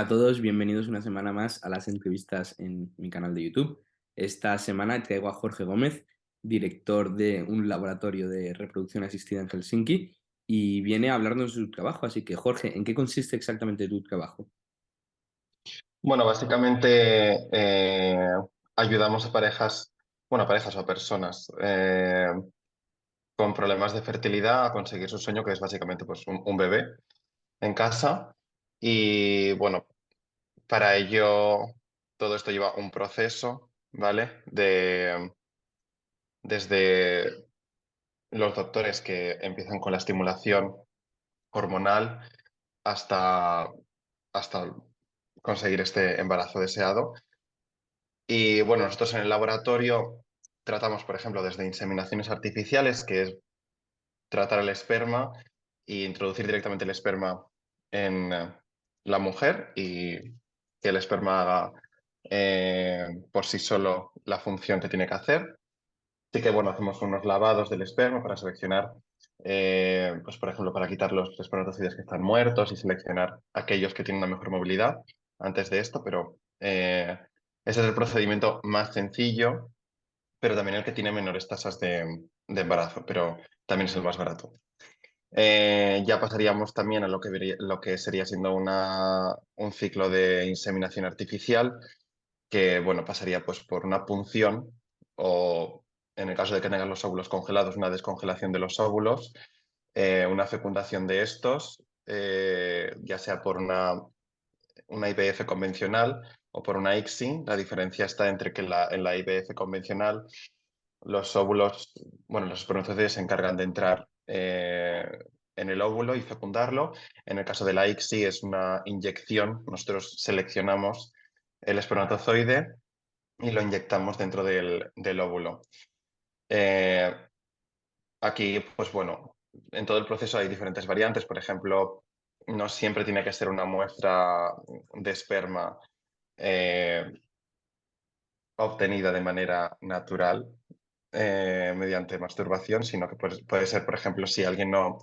A todos, bienvenidos una semana más a las entrevistas en mi canal de YouTube. Esta semana traigo a Jorge Gómez, director de un laboratorio de reproducción asistida en Helsinki, y viene a hablarnos de su trabajo. Así que, Jorge, ¿en qué consiste exactamente tu trabajo? Bueno, básicamente ayudamos a parejas, bueno, a parejas o a personas con problemas de fertilidad a conseguir su sueño, que es básicamente pues, un bebé en casa. Y bueno, para ello todo esto lleva un proceso, ¿vale? Desde los doctores que empiezan con la estimulación hormonal hasta conseguir este embarazo deseado. Y bueno, nosotros en el laboratorio tratamos, por ejemplo, desde inseminaciones artificiales, que es tratar el esperma e introducir directamente el esperma en la mujer y que el esperma haga por sí solo la función que tiene que hacer. Así que bueno, hacemos unos lavados del esperma para seleccionar, pues por ejemplo, para quitar los espermatozoides que están muertos y seleccionar aquellos que tienen una mejor movilidad antes de esto, pero ese es el procedimiento más sencillo, pero también el que tiene menores tasas de embarazo, pero también es el más barato. Ya pasaríamos también a lo que sería siendo un ciclo de inseminación artificial, que bueno, pasaría pues por una punción o en el caso de que tengan los óvulos congelados, una descongelación de los óvulos, una fecundación de estos, ya sea por una IVF convencional o por una ICSI. La diferencia está entre que en la IVF convencional los óvulos, bueno, los espermatozoides se encargan de entrar en el óvulo y fecundarlo. En el caso de la ICSI es una inyección. Nosotros seleccionamos el espermatozoide y lo inyectamos dentro del óvulo. Eh, Aquí, pues bueno, en todo el proceso hay diferentes variantes. Por ejemplo, no siempre tiene que ser una muestra de esperma eh, obtenida de manera natural mediante masturbación, sino que puede ser, por ejemplo, si alguien no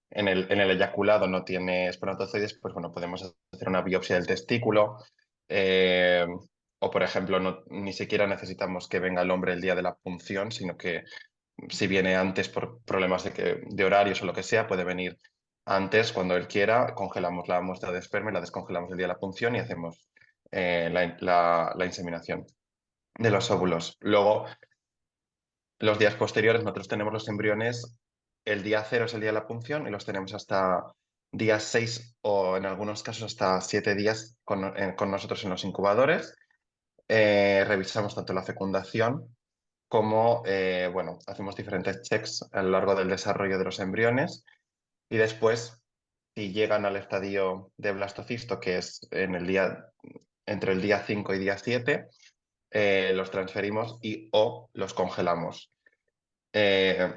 en el eyaculado no tiene espermatozoides, pues bueno, podemos hacer una biopsia del testículo. eh, o, por ejemplo, ni siquiera necesitamos que venga el hombre el día de la punción, sino que si viene antes por problemas de horarios o lo que sea, puede venir antes cuando él quiera, congelamos la muestra de esperma y la descongelamos el día de la punción y hacemos la inseminación de los óvulos. Luego, los días posteriores, nosotros tenemos los embriones, el día cero es el día de la punción y los tenemos hasta día 6 o en algunos casos hasta 7 días con nosotros en los incubadores. Revisamos tanto la fecundación como, bueno, hacemos diferentes checks a lo largo del desarrollo de los embriones y después, si llegan al estadio de blastocisto, que es entre el día 5 y día 7, los transferimos y o los congelamos. Eh,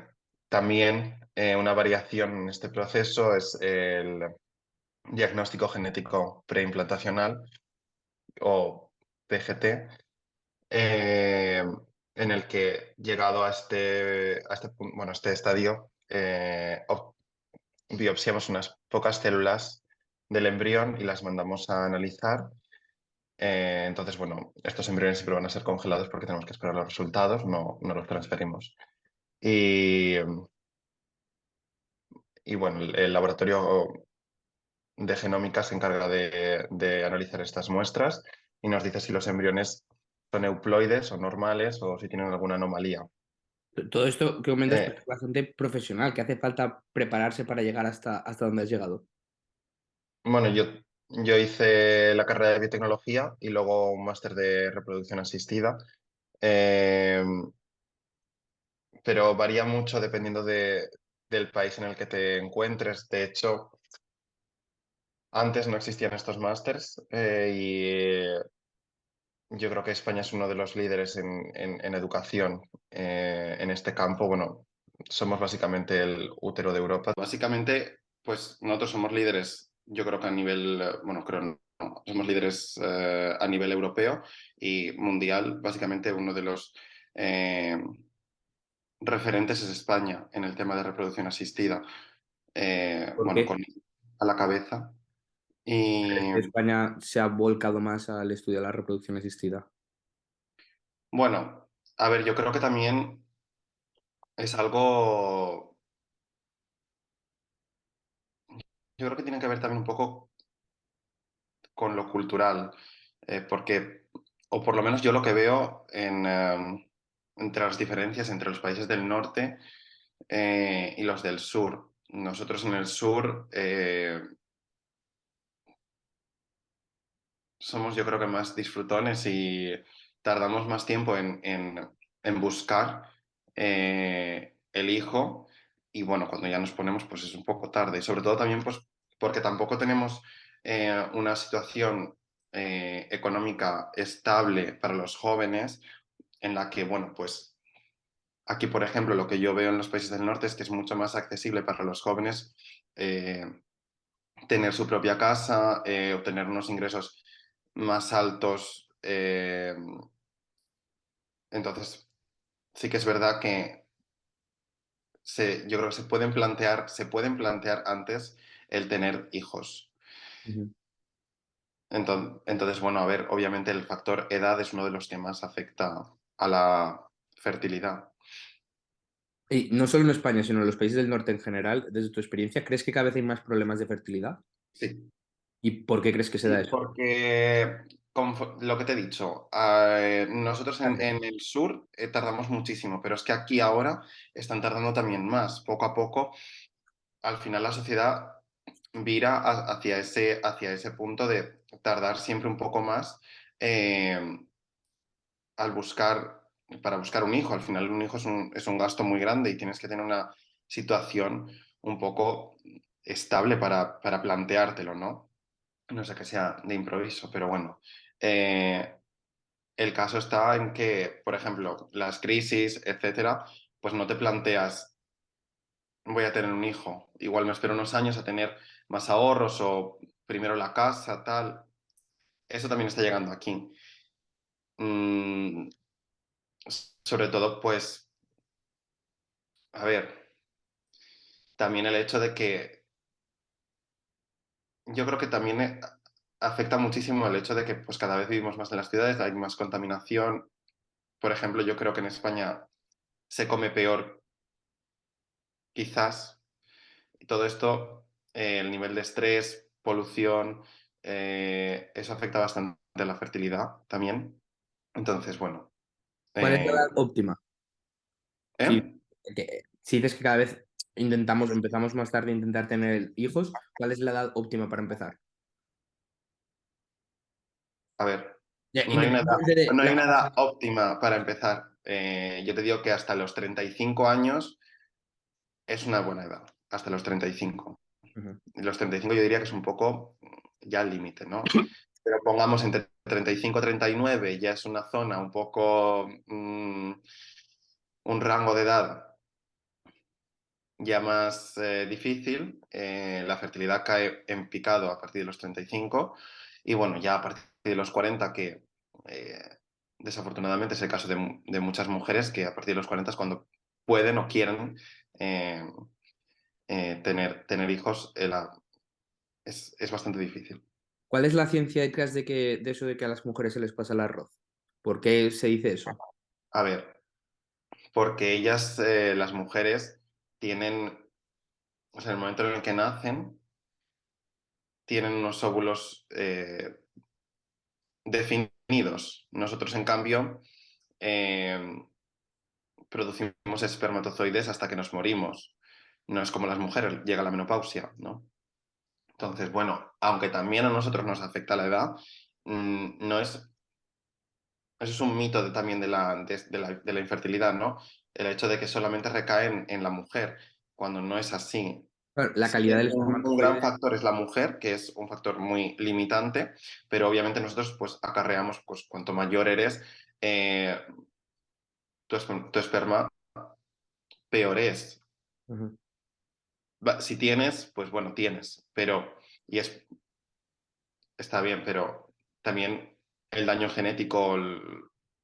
También una variación en este proceso es el diagnóstico genético preimplantacional o PGT, eh, en el que llegado a este estadio, biopsiamos unas pocas células del embrión y las mandamos a analizar. Entonces, bueno, estos embriones siempre van a ser congelados porque tenemos que esperar los resultados, no los transferimos. Y, y bueno, el laboratorio de genómica se encarga de analizar estas muestras y nos dice si los embriones son euploides o normales o si tienen alguna anomalía. Todo esto que comentas Eh, parece bastante profesional, que hace falta prepararse para llegar hasta donde has llegado. bueno, yo hice la carrera de biotecnología y luego un máster de reproducción asistida, eh, pero varía mucho dependiendo del país en el que te encuentres. De hecho, antes no existían estos másters yo creo que España es uno de los líderes en educación en este campo. Bueno, somos básicamente el útero de Europa. Básicamente, pues nosotros somos líderes, yo creo que a nivel, bueno, creo no, somos líderes a nivel europeo y mundial. Básicamente uno de los eh, referentes es España en el tema de reproducción asistida. ¿Por Bueno, qué? a la cabeza. Y España se ha volcado más al estudio de la reproducción asistida. bueno, a ver, yo creo que también es algo, yo creo que tiene que ver también un poco con lo cultural, porque, o por lo menos yo lo que veo entre las diferencias entre los países del norte y los del sur. Nosotros en el sur somos yo creo que más disfrutones y tardamos más tiempo en buscar el hijo y bueno, cuando ya nos ponemos pues es un poco tarde y sobre todo también pues porque tampoco tenemos una situación económica estable para los jóvenes en la que bueno pues aquí por ejemplo lo que yo veo en los países del norte es que es mucho más accesible para los jóvenes eh, tener su propia casa, obtener unos ingresos más altos. Entonces, sí que es verdad que yo creo que se pueden plantear antes el tener hijos. Ujú. Entonces, bueno, a ver, obviamente el factor edad es uno de los que más afecta a la fertilidad. Y no solo en España, sino en los países del norte en general, desde tu experiencia, ¿crees que cada vez hay más problemas de fertilidad? Sí, ¿Y por qué crees que se da sí, eso? porque lo que te he dicho, nosotros Gracias. en el sur tardamos muchísimo, pero es que aquí ahora están tardando también más. Poco a poco, al final la sociedad vira hacia ese punto de tardar siempre un poco más eh, al para buscar un hijo. Al final un hijo es un gasto muy grande y tienes que tener una situación un poco estable para planteártelo, ¿no? No sé que sea de improviso, pero bueno. Eh, el caso está en que, por ejemplo, las crisis, etcétera, pues no te planteas, voy a tener un hijo. Igual me espero unos años a tener más ahorros o primero la casa, tal. Eso también está llegando aquí. Mm, sobre todo, pues, a ver, también el hecho de que yo creo que también afecta muchísimo el hecho de que pues cada vez vivimos más en las ciudades, hay más contaminación. Por ejemplo, yo creo que en España se come peor, quizás. Y todo esto, el nivel de estrés, polución, eso afecta bastante a la fertilidad también. Entonces, bueno. ¿Cuál es la eh, edad óptima? Si, ¿eh? si dices que cada vez empezamos más tarde a intentar tener hijos, ¿cuál es la edad óptima para empezar? A ver, Ya, independientemente de no hay la una edad fase. óptima para empezar. Yo te digo que hasta los 35 años es una buena edad, hasta los 35. Ujú. Y los 35 yo diría que es un poco ya el límite, ¿no? Pero pongamos entre 35 y 39, ya es una zona un poco, un rango de edad ya más difícil. La fertilidad cae en picado a partir de los 35 y bueno, ya a partir de los 40 que eh, desafortunadamente es el caso de muchas mujeres que a partir de los 40 es cuando pueden o quieren eh, tener hijos, es bastante difícil. ¿Cuál es la ciencia detrás de eso de que a las mujeres se les pasa el arroz? ¿Por qué se dice eso? A ver, porque ellas, las mujeres, tienen, o sea, en el momento en el que nacen, tienen unos óvulos definidos. Nosotros, en cambio, eh, producimos espermatozoides hasta que nos morimos. No es como las mujeres, llega la menopausia, ¿no? Entonces, bueno, aunque también a nosotros nos afecta la edad, no es, eso es un mito también de la infertilidad, ¿no? El hecho de que solamente recae en la mujer, cuando no es así. Claro, la Sí, calidad del un gran espermatozoide. factor es la mujer, que es un factor muy limitante, pero obviamente nosotros pues acarreamos, pues cuanto mayor eres, eh, tu esperma peor es. Ujú. Si tienes, pues bueno, tienes, pero, y está bien, pero también el daño genético,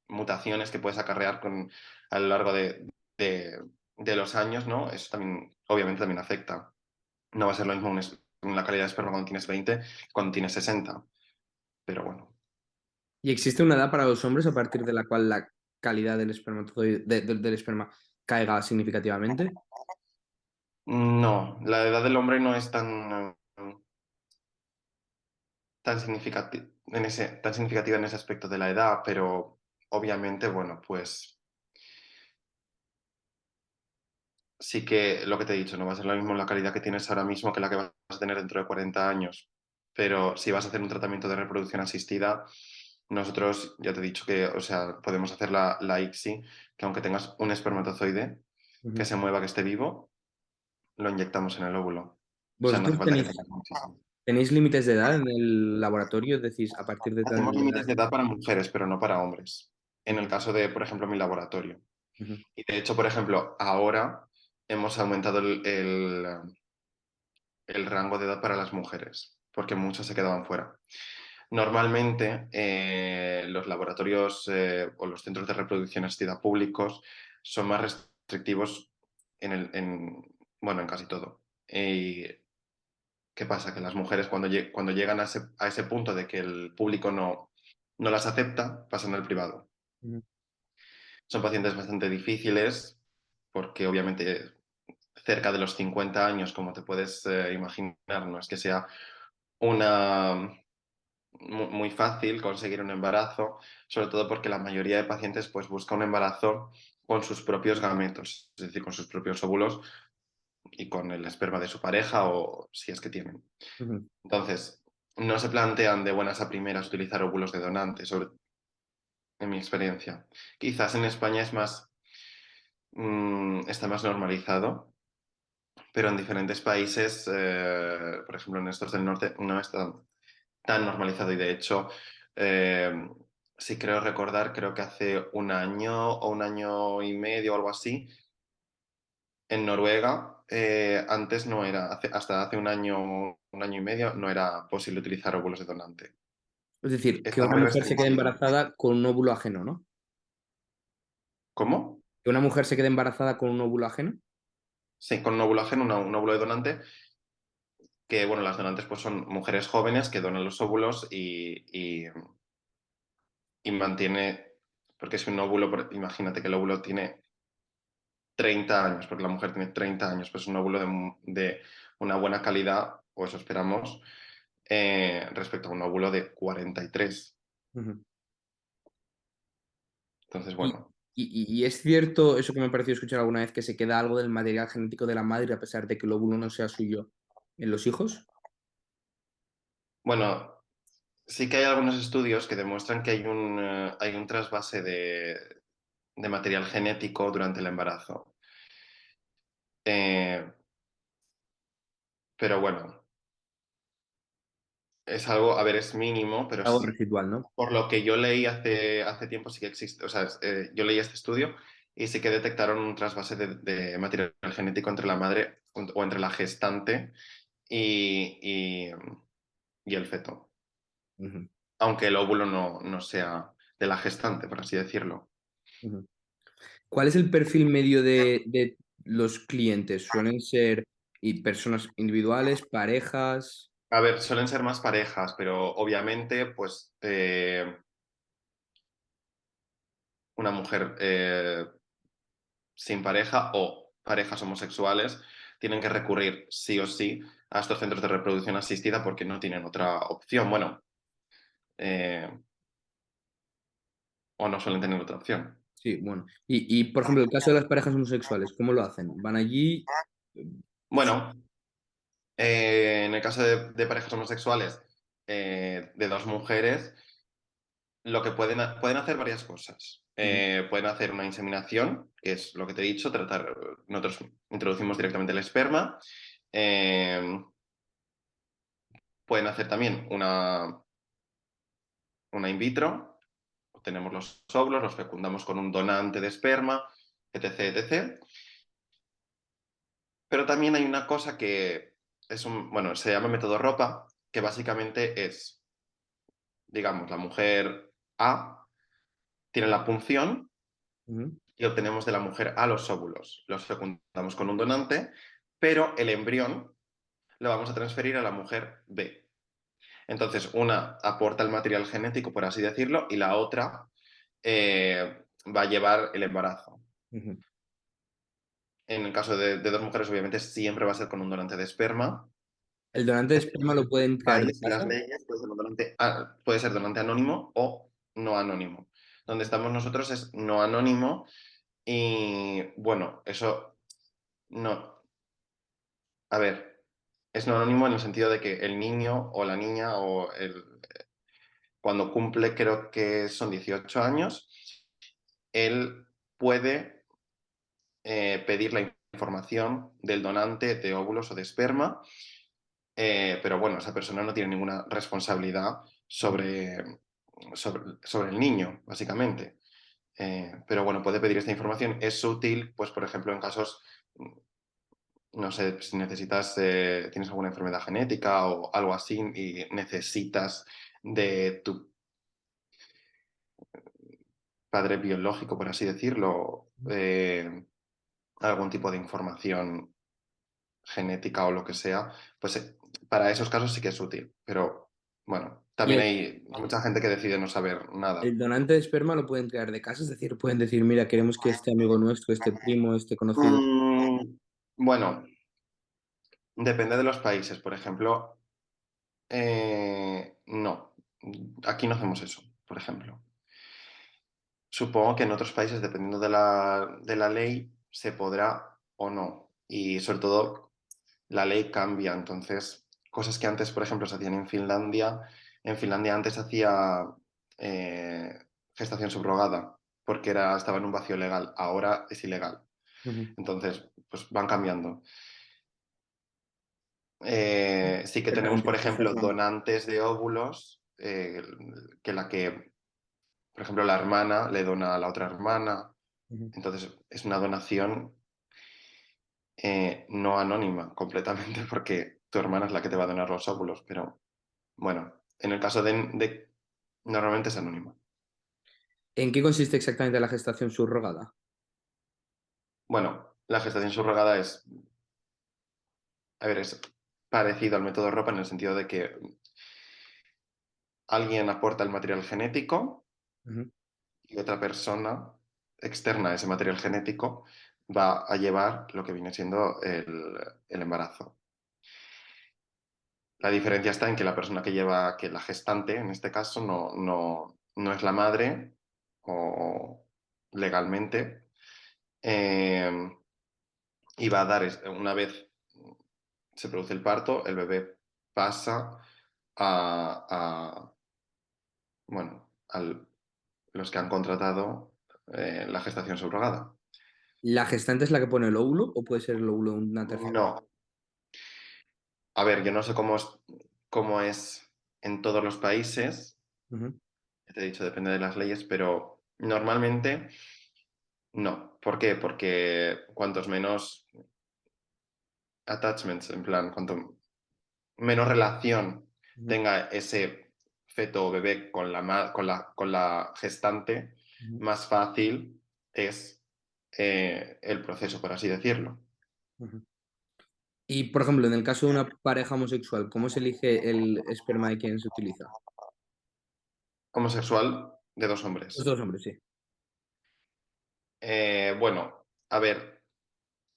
mutaciones que puedes acarrear a lo largo de los años, ¿no? Eso también, obviamente, también afecta. No va a ser lo mismo la calidad de esperma cuando tienes 20 que cuando tienes 60. Pero bueno, ¿Y existe una edad para los hombres a partir de la cual la calidad del del esperma caiga significativamente? no, la edad del hombre no es tan tan significativa en ese aspecto de la edad, pero obviamente, bueno, pues sí que lo que te he dicho, no va a ser lo mismo la calidad que tienes ahora mismo que la que vas a tener dentro de 40 años. Pero si vas a hacer un tratamiento de reproducción asistida, nosotros ya te he dicho que, o sea, podemos hacer la ICSI, que aunque tengas un espermatozoide que Ujú. se mueva, que esté vivo, lo inyectamos en el óvulo. O sea, no hace ¿Vosotros falta que tengas muchísimo. tenéis límites de edad en el laboratorio? Decís, a partir de tal Hacemos límites edad. de edad para mujeres, pero no para hombres. En el caso de, por ejemplo, mi laboratorio. Ujú, Y de hecho, por ejemplo, ahora hemos aumentado el rango de edad para las mujeres, porque muchas se quedaban fuera. Normalmente, los laboratorios o los centros de reproducción asistida públicos son más restrictivos bueno, en casi todo. ¿Y qué pasa? Que las mujeres cuando llegan a ese punto de que el público no las acepta, pasan al privado. ujú, Son pacientes bastante difíciles porque obviamente cerca de los 50 años, como te puedes imaginar, no es que sea una muy fácil conseguir un embarazo, sobre todo porque la mayoría de pacientes pues busca un embarazo con sus propios gametos, es decir, con sus propios óvulos y con el esperma de su pareja o si es que tienen. ujú. Entonces, no se plantean de buenas a primeras utilizar óvulos de donante, en mi experiencia. Quizás en España está más normalizado, pero en diferentes países, por ejemplo en estos del norte, no está tan normalizado y de hecho, eh, sí creo recordar, creo que hace un año o un año y medio o algo así, en Noruega, antes no era, hasta hace un año y medio, no era posible utilizar óvulos de donante. Es decir, que Está una muy mujer se quede restringido. embarazada con un óvulo ajeno, ¿no? ¿Cómo? Que una mujer se quede embarazada con un óvulo ajeno. Sí, con un óvulo ajeno, un óvulo de donante, que bueno, las donantes pues son mujeres jóvenes que donan los óvulos y mantiene, porque si un óvulo, imagínate que el óvulo tiene 30 años, porque la mujer tiene 30 años, pues un óvulo de una buena calidad, o eso esperamos, respecto a un óvulo de 43. Ujú. Entonces, Y, bueno, y es cierto eso que me pareció escuchar alguna vez, que se queda algo del material genético de la madre a pesar de que el óvulo no sea suyo en los hijos. bueno, sí que hay algunos estudios que demuestran que hay un trasvase de material genético durante el embarazo. Eh, pero bueno, es algo, a ver, es mínimo, pero Algo sí, residual, ¿no? por lo que yo leí hace tiempo sí que existe, o sea, yo leí este estudio y sí que detectaron un trasvase de material genético entre la madre o entre la gestante y, y- y el feto, Ujú, aunque el óvulo no sea de la gestante, por así decirlo. ujú. ¿Cuál es el perfil medio de los clientes? ¿Suelen ser personas individuales, parejas? A ver, suelen ser más parejas, pero obviamente, pues una mujer sin pareja o parejas homosexuales tienen que recurrir sí o sí a estos centros de reproducción asistida porque no tienen otra opción. Bueno, eh, o no suelen tener otra opción. Sí, bueno. Por ejemplo, el caso de las parejas homosexuales, ¿cómo lo hacen? ¿Van allí? eh, Bueno, en el caso de parejas homosexuales de dos mujeres, lo que pueden hacer varias cosas. Ujú, Pueden hacer una inseminación, que es lo que te he dicho, nosotros introducimos directamente el esperma. Eh, Pueden hacer también una in vitro, obtenemos los óvulos, los fecundamos con un donante de esperma, etc, etc. Pero también hay una cosa que bueno, se llama método ropa, que básicamente es, digamos, la mujer A tiene la punción ujú, y obtenemos de la mujer A los óvulos. Los fecundamos con un donante, pero el embrión lo vamos a transferir a la mujer B. Entonces, una aporta el material genético, por así decirlo, y la otra va a llevar el embarazo. Ujú. En el caso de dos mujeres, obviamente, siempre va a ser con un donante de esperma. ¿El donante de esperma lo pueden crear de País y las casa? leyes puede ser, un donante, puede ser donante anónimo o no anónimo. Donde estamos nosotros es no anónimo y bueno, eso no. A ver, es no anónimo en el sentido de que el niño o la niña cuando cumple, creo que son 18 años, él puede pedir la información del donante de óvulos o de esperma, pero bueno, esa persona no tiene ninguna responsabilidad Ujú. sobre el niño, básicamente. Pero bueno, puede pedir esta información. Es útil, pues, por ejemplo, en casos, no sé, si necesitas, tienes alguna enfermedad genética o algo así y necesitas de tu padre biológico, por así decirlo, algún tipo de información genética o lo que sea, pues para esos casos sí que es útil. Pero bueno, Y también hay mucha gente que decide no saber nada. el donante de esperma lo pueden crear de casa, es decir, pueden decir, mira, queremos que este amigo nuestro, este primo, este conocido. Bueno, depende de los países. Por ejemplo, no, aquí no hacemos eso, por ejemplo. Supongo que en otros países, dependiendo de la ley, se podrá o no. Y sobre todo, la ley cambia. Entonces, cosas que antes, por ejemplo, se hacían en Finlandia antes se hacía eh, gestación subrogada, porque estaba en un vacío legal. Ahora es ilegal. Ujú. Entonces, pues van cambiando. Sí que tenemos, Perfectamente, por ejemplo, gestación. donantes de óvulos, por ejemplo, la hermana le dona a la otra hermana. Ujú. Entonces, es una donación no anónima completamente, porque tu hermana es la que te va a donar los óvulos, pero bueno, en el caso normalmente es anónima. ¿En qué consiste exactamente la gestación subrogada? Bueno, la gestación subrogada a ver, es parecido al método ROPA en el sentido de que alguien aporta el material genético Ujú. y otra persona externa a ese material genético va a llevar lo que viene siendo el embarazo. La diferencia está en que la persona que lleva, que la gestante, en este caso, no es la madre o legalmente, eh, y va a dar, una vez se produce el parto, el bebé pasa a bueno, los que han contratado la gestación subrogada. ¿La gestante es la que pone el óvulo o puede ser el óvulo de una tercera? No, a ver, yo no sé cómo es en todos los países, Ujú. ya te he dicho, depende de las leyes, pero normalmente no. ¿Por qué? Porque cuantos menos attachments, en plan, cuanto menos relación Ujú. tenga ese feto o bebé con la gestante, Ujú. más fácil es el proceso, por así decirlo. Ujú. Y, por ejemplo, en el caso de una pareja homosexual, ¿cómo se elige el esperma de quién se utiliza? Homosexual de dos Los hombres. dos hombres, sí. Bueno, a ver,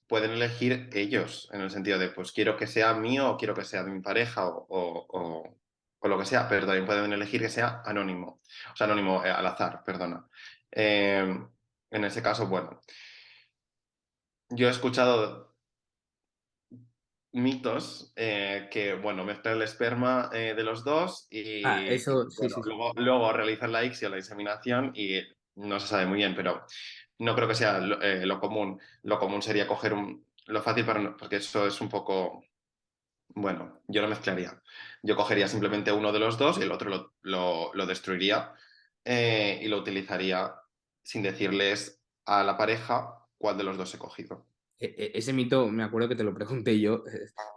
pueden elegir ellos, en el sentido de, pues quiero que sea mío o quiero que sea de mi pareja o lo que sea, pero también pueden elegir que sea anónimo, o sea, anónimo al azar, perdona. En ese caso, bueno, yo he escuchado mitos que, bueno, mezclan el esperma de los dos Ah, y, eso, sí, bueno, sí, sí. luego realizan la ICSI o la inseminación y no se sabe muy bien, pero no creo que sea lo común. Lo común sería coger lo fácil porque eso es un poco, bueno, yo lo mezclaría. Yo cogería simplemente uno de los dos y el otro lo destruiría y lo utilizaría sin decirles a la pareja cuál de los dos he cogido. Ese mito, me acuerdo que te lo pregunté yo,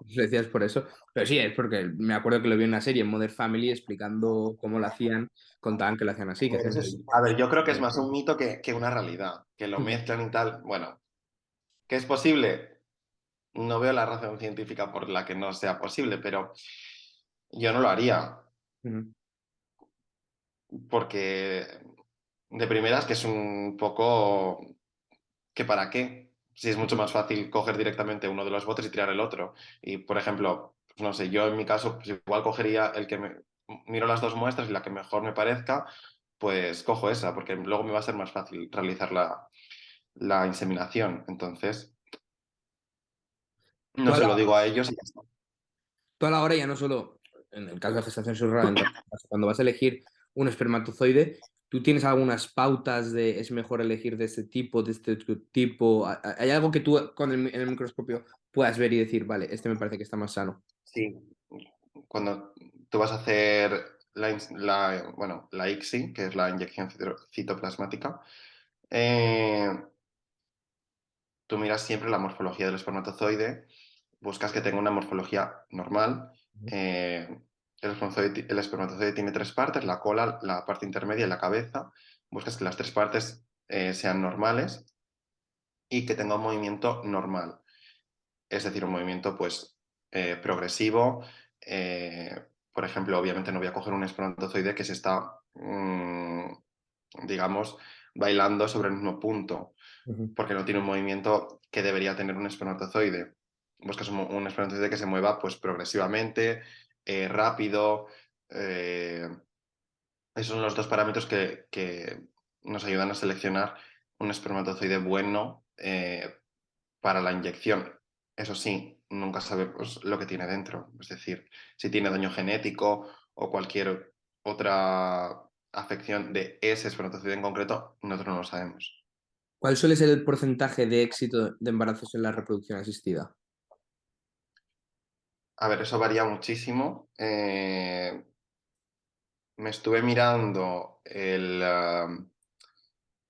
lo decías por eso, pero sí, es porque me acuerdo que lo vi en una serie en Modern Family explicando cómo lo hacían, contaban que lo hacían así, que hacían A ver, yo creo que es más un mito que una realidad, que lo Ujú. mezclan y tal. Bueno, ¿que es posible? no veo la razón científica por la que no sea posible, pero yo no lo haría, Ujú. porque de primeras que es un poco que para qué, si es mucho más fácil coger directamente uno de los botes y tirar el otro. Y, por ejemplo, pues no sé, yo en mi caso, pues igual cogería el que miro las dos muestras y la que mejor me parezca, pues cojo esa, porque luego me va a ser más fácil realizar la inseminación. Entonces, Tú no a se la, lo digo a ellos y ya está. tú a la hora ya no solo, en el caso de gestación subrogada, en todo caso, cuando vas a elegir un espermatozoide, ¿tú tienes algunas pautas de es mejor elegir de este tipo, de este otro tipo? ¿Hay algo que tú en el microscopio puedas ver y decir, vale, este me parece que está más sano? Sí, cuando tú vas a hacer bueno, la ICSI, que es la inyección citoplasmática, eh, tú miras siempre la morfología del espermatozoide, buscas que tenga una morfología normal. Ujú, eh, el espermatozoide tiene tres partes, la cola, la parte intermedia y la cabeza. Buscas que las tres partes sean normales y que tenga un movimiento normal, es decir, un movimiento pues progresivo. Por ejemplo, obviamente no voy a coger un espermatozoide que se está, digamos, bailando sobre el mismo punto, ujú. porque no tiene un movimiento que debería tener un espermatozoide. Buscas un espermatozoide que se mueva pues progresivamente, rápido. eh, Esos son los dos parámetros que nos ayudan a seleccionar un espermatozoide bueno para la inyección. Eso sí, nunca sabemos lo que tiene dentro. Es decir, si tiene daño genético o cualquier otra afección de ese espermatozoide en concreto, nosotros no lo sabemos. ¿Cuál suele ser el porcentaje de éxito de embarazos en la reproducción asistida? A ver, eso varía muchísimo. Me estuve mirando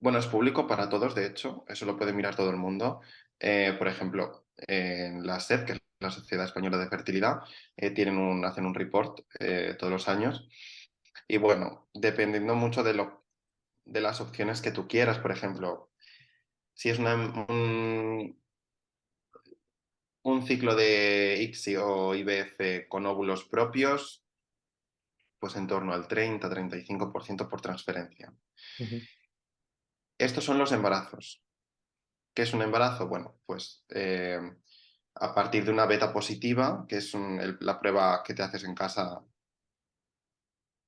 bueno, es público para todos, de hecho, eso lo puede mirar todo el mundo. Por ejemplo, en la SED, que es la Sociedad Española de Fertilidad, hacen un report todos los años. Y bueno, dependiendo mucho de las opciones que tú quieras, por ejemplo, si es un ciclo de ICSI o IVF con óvulos propios, pues en torno al 30-35% por transferencia. Ujú, Estos son los embarazos. ¿Qué es un embarazo? Bueno, pues a partir de una beta positiva, que es la prueba que te haces en casa,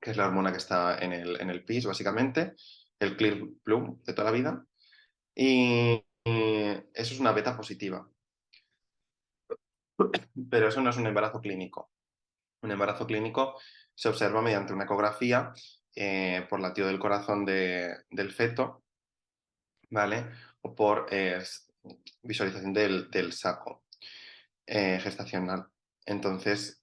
que es la hormona que está en el PIS, básicamente, el Clear Blue de toda la vida, y eso es una beta positiva, pero eso no es un embarazo clínico. Un embarazo clínico se observa mediante una ecografía por latido del corazón del feto, ¿vale? O por visualización del saco gestacional. Entonces,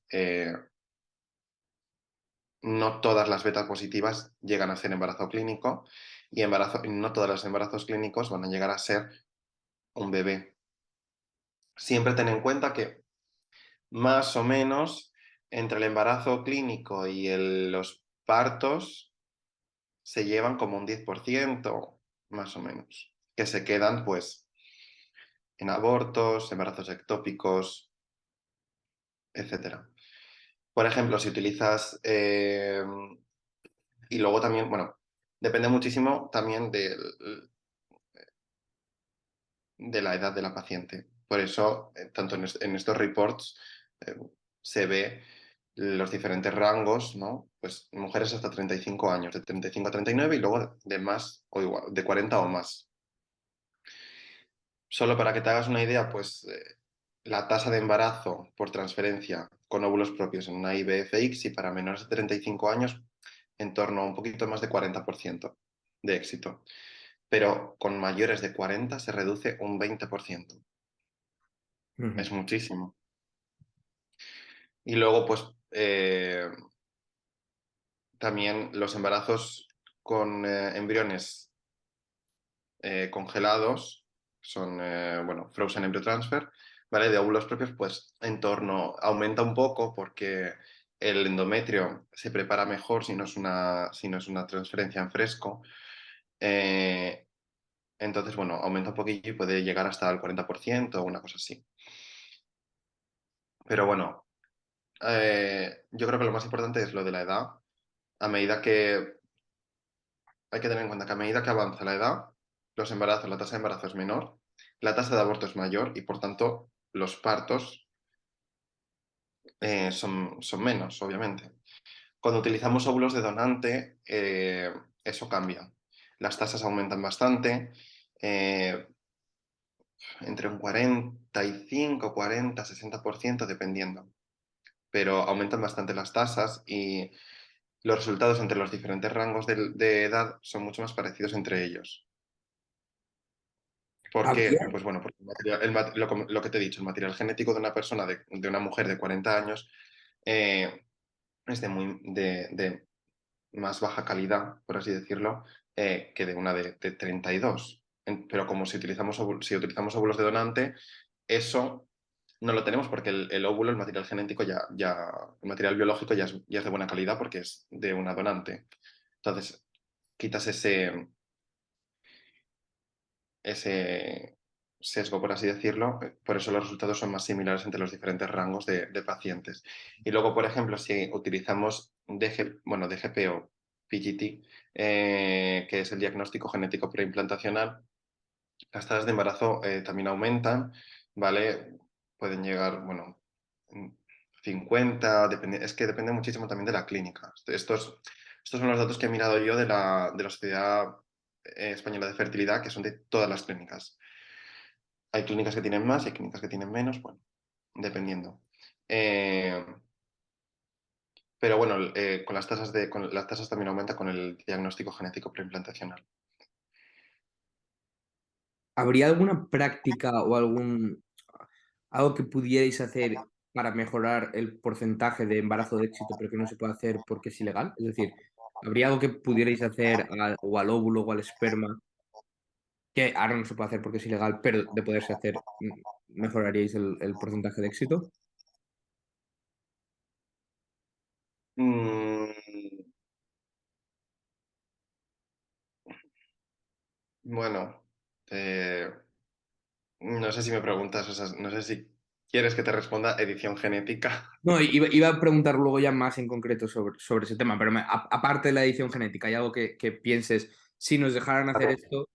no todas las betas positivas llegan a ser embarazo clínico y no todos los embarazos clínicos van a llegar a ser un bebé. Siempre ten en cuenta que más o menos entre el embarazo clínico y los partos se llevan como un 10%, más o menos, que se quedan pues en abortos, embarazos ectópicos, etcétera. Por ejemplo, si utilizas, y luego también, bueno, depende muchísimo también de la edad de la paciente. Por eso, tanto en estos reports eh, se ve los diferentes rangos, ¿no? Pues mujeres hasta 35 años, de 35 a 39 y luego de más o igual, de 40 o más. Solo para que te hagas una idea, pues la tasa de embarazo por transferencia con óvulos propios en una IVFX y para menores de 35 años en torno a un poquito más de 40% de éxito. Pero con mayores de 40 se reduce un 20%. ujú. Es muchísimo. Y luego, pues, también los embarazos con embriones congelados, son, bueno, frozen embryo transfer, ¿vale? De óvulos propios, pues aumenta un poco porque el endometrio se prepara mejor si no es una transferencia en fresco. Eh, entonces, bueno, aumenta un poquillo y puede llegar hasta el 40% o una cosa así. Pero bueno, yo creo que lo más importante es lo de la edad. A medida que hay que tener en cuenta que a medida que avanza la edad, los embarazos, la tasa de embarazo es menor, la tasa de aborto es mayor y por tanto los partos son menos, obviamente. Cuando utilizamos óvulos de donante, eso cambia. Las tasas aumentan bastante, eh, entre un 45, 40, 60%, dependiendo. Pero aumentan bastante las tasas y los resultados entre los diferentes rangos de edad son mucho más parecidos entre ellos. ¿Por qué? ¿Habría, Pues bueno, porque lo que te he dicho, el material genético de una persona, de una mujer de 40 años, eh, es de más baja calidad, por así decirlo, que de una de 32. Pero como si utilizamos óvulos de donante, eso no lo tenemos porque el óvulo, el material genético, el material biológico ya es de buena calidad porque es de una donante. Entonces, quitas ese sesgo, por así decirlo, por eso los resultados son más similares entre los diferentes rangos de pacientes. Y luego, por ejemplo, si utilizamos DGP o PGT, que es el diagnóstico genético preimplantacional, las tasas de embarazo también aumentan, ¿vale? Pueden llegar, bueno, 50, es que depende muchísimo también de la clínica. Estos son los datos que he mirado yo de la Sociedad Española de Fertilidad, que son de todas las clínicas. Hay clínicas que tienen más y hay clínicas que tienen menos, bueno, dependiendo. Eh, pero bueno, con las tasas también aumenta con el diagnóstico genético preimplantacional. ¿Habría alguna práctica o algo que pudierais hacer para mejorar el porcentaje de embarazo de éxito, pero que no se puede hacer porque es ilegal? Es decir, ¿habría algo que pudierais hacer o al óvulo o al esperma que ahora no se puede hacer porque es ilegal, pero de poderse hacer, mejoraríais el porcentaje de éxito? Mm, bueno, eh, no sé si me preguntas, o sea, no sé si quieres que te responda edición genética. No, iba a preguntar luego ya más en concreto sobre ese tema, pero aparte de la edición genética, ¿hay algo que pienses, si nos dejaran A hacer ver, esto?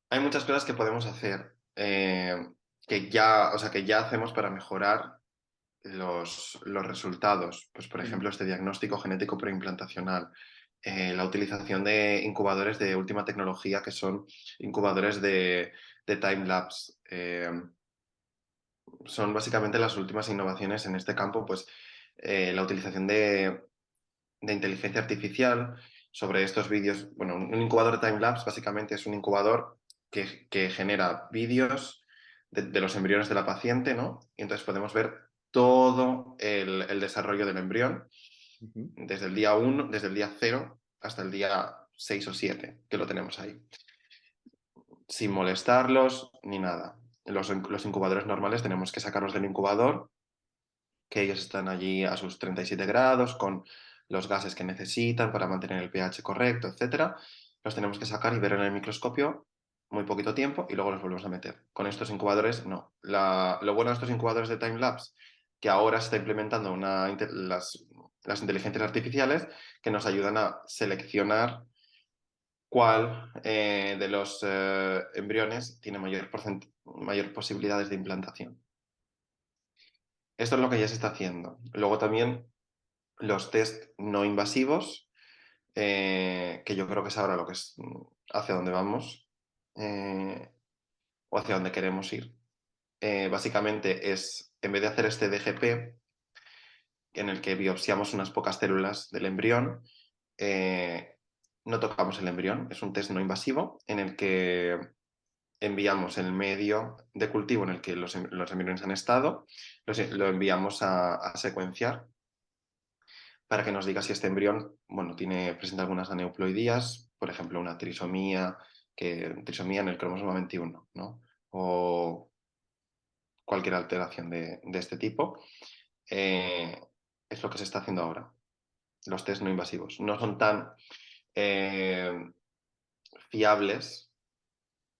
hay muchas cosas que podemos hacer que ya hacemos para mejorar los resultados. Pues, por Ujú, ejemplo, este diagnóstico genético preimplantacional, la utilización de incubadores de última tecnología, que son incubadores de time-lapse. Son básicamente las últimas innovaciones en este campo, pues la utilización de inteligencia artificial sobre estos vídeos. Bueno, un incubador de time-lapse básicamente es un incubador que genera vídeos de los embriones de la paciente, ¿no? Y entonces podemos ver todo el desarrollo del embrión ujú. desde el día 1, desde el día 0 hasta el día 6 o 7, que lo tenemos ahí, sin molestarlos ni nada. Los incubadores normales tenemos que sacarlos del incubador, que ellos están allí a sus 37 grados, con los gases que necesitan para mantener el pH correcto, etcétera. Los tenemos que sacar y ver en el microscopio muy poquito tiempo y luego los volvemos a meter. Con estos incubadores, no. Lo bueno de estos incubadores de time-lapse, que ahora se está implementando las inteligencias artificiales que nos ayudan a seleccionar cuál de los embriones tiene mayor posibilidades de implantación. Esto es lo que ya se está haciendo. Luego también los test no invasivos, que yo creo que es ahora lo que es hacia dónde vamos eh, o hacia dónde queremos ir. Básicamente es, en vez de hacer este DGP, en el que biopsiamos unas pocas células del embrión, eh, no tocamos el embrión, es un test no invasivo en el que enviamos el medio de cultivo en el que los embriones han estado, lo enviamos a secuenciar para que nos diga si este embrión, bueno, presenta algunas aneuploidías, por ejemplo, una trisomía en el cromosoma 21, ¿no? O cualquier alteración de este tipo. Eh, es lo que se está haciendo ahora. Los test no invasivos. No son tan eh, fiables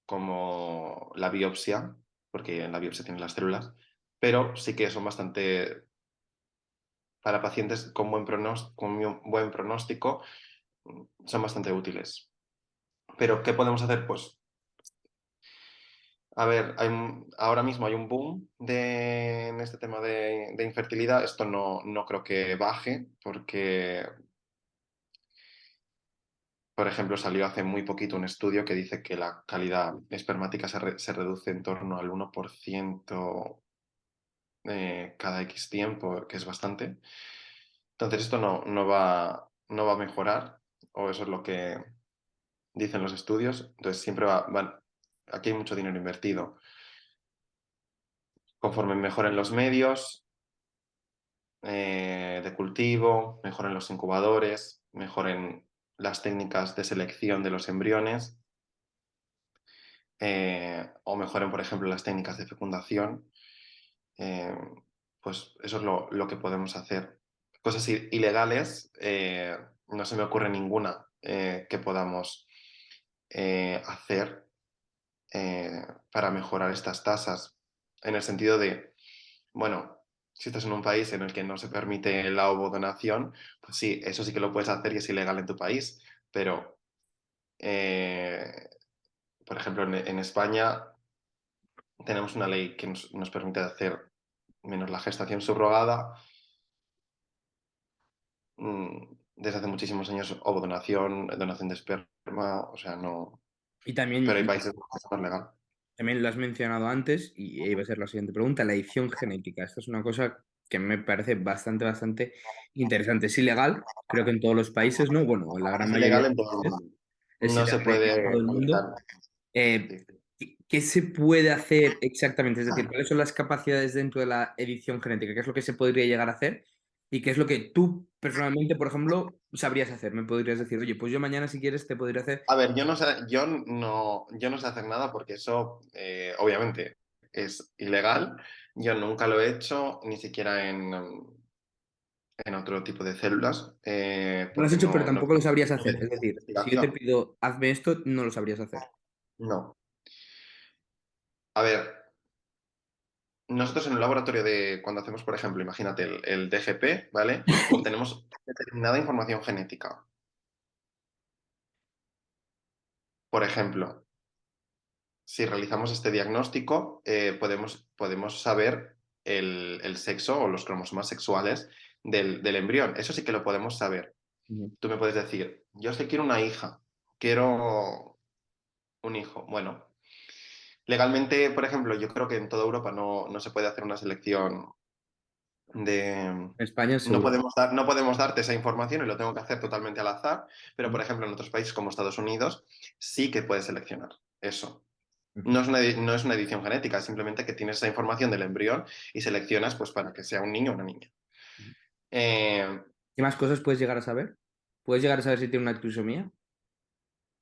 como la biopsia, porque en la biopsia tienen las células, pero sí que son bastante, para pacientes con un buen pronóstico, son bastante útiles. Pero, ¿qué podemos hacer? Pues, a ver, ahora mismo hay un boom en este tema de infertilidad. Esto no creo que baje, porque, por ejemplo, salió hace muy poquito un estudio que dice que la calidad espermática se reduce en torno al 1% cada X tiempo, que es bastante. Entonces, esto no va a mejorar, o eso es lo que dicen los estudios. Entonces, siempre aquí hay mucho dinero invertido. Conforme mejoren los medios de cultivo, mejoren los incubadores, mejoren las técnicas de selección de los embriones, o mejoren, por ejemplo, las técnicas de fecundación, eh, pues eso es lo que podemos hacer. Cosas ilegales, no se me ocurre ninguna que podamos hacer para mejorar estas tasas, en el sentido de, bueno, si estás en un país en el que no se permite la ovodonación, pues sí, eso sí que lo puedes hacer y es ilegal en tu país, pero, eh, por ejemplo, en España tenemos una ley que nos permite hacer, menos la gestación subrogada, desde hace muchísimos años, ovodonación, donación de esperma, o sea, no. Y también, Pero hay países donde es más legal. también lo has mencionado antes, y iba a ser la siguiente pregunta, la edición genética. Esta es una cosa que me parece bastante, bastante interesante. Es ilegal, creo que en todos los países, ¿no? Bueno, en la gran Es mayoría ilegal de en todo el países mundo. es No se ilegal en puede todo el realizar. mundo. Eh, Sí. ¿qué se puede hacer exactamente? Es decir, ¿cuáles son las capacidades dentro de la edición genética? ¿Qué es lo que se podría llegar a hacer? ¿Y qué es lo que tú personalmente, por ejemplo, sabrías hacer? Me podrías decir, oye, pues yo mañana si quieres te podría hacer... A ver, yo no sé hacer nada porque eso, obviamente, es ilegal. Yo nunca lo he hecho, ni siquiera en otro tipo de células, No lo has porque hecho, pero no tampoco lo sabrías hacer. Es necesito decir, si yo te investigación. pido, hazme esto, no lo sabrías hacer. No. A ver, nosotros en un laboratorio cuando hacemos, por ejemplo, imagínate el DGP, ¿vale? Obtenemos determinada información genética. Por ejemplo, si realizamos este diagnóstico, podemos saber el sexo o los cromosomas sexuales del embrión. Eso sí que lo podemos saber. Ujú. Tú me puedes decir, yo es que quiero una hija, quiero un hijo. Bueno, legalmente, por ejemplo, yo creo que en toda Europa no se puede hacer una selección de... En España seguro. No podemos darte esa información y lo tengo que hacer totalmente al azar, pero Ujú. por ejemplo en otros países como Estados Unidos sí que puedes seleccionar eso. Ujú. No es una edición genética, es simplemente que tienes esa información del embrión y seleccionas pues para que sea un niño o una niña. Eh, ¿Qué más cosas puedes llegar a saber? ¿Puedes llegar a saber si tiene una trisomía?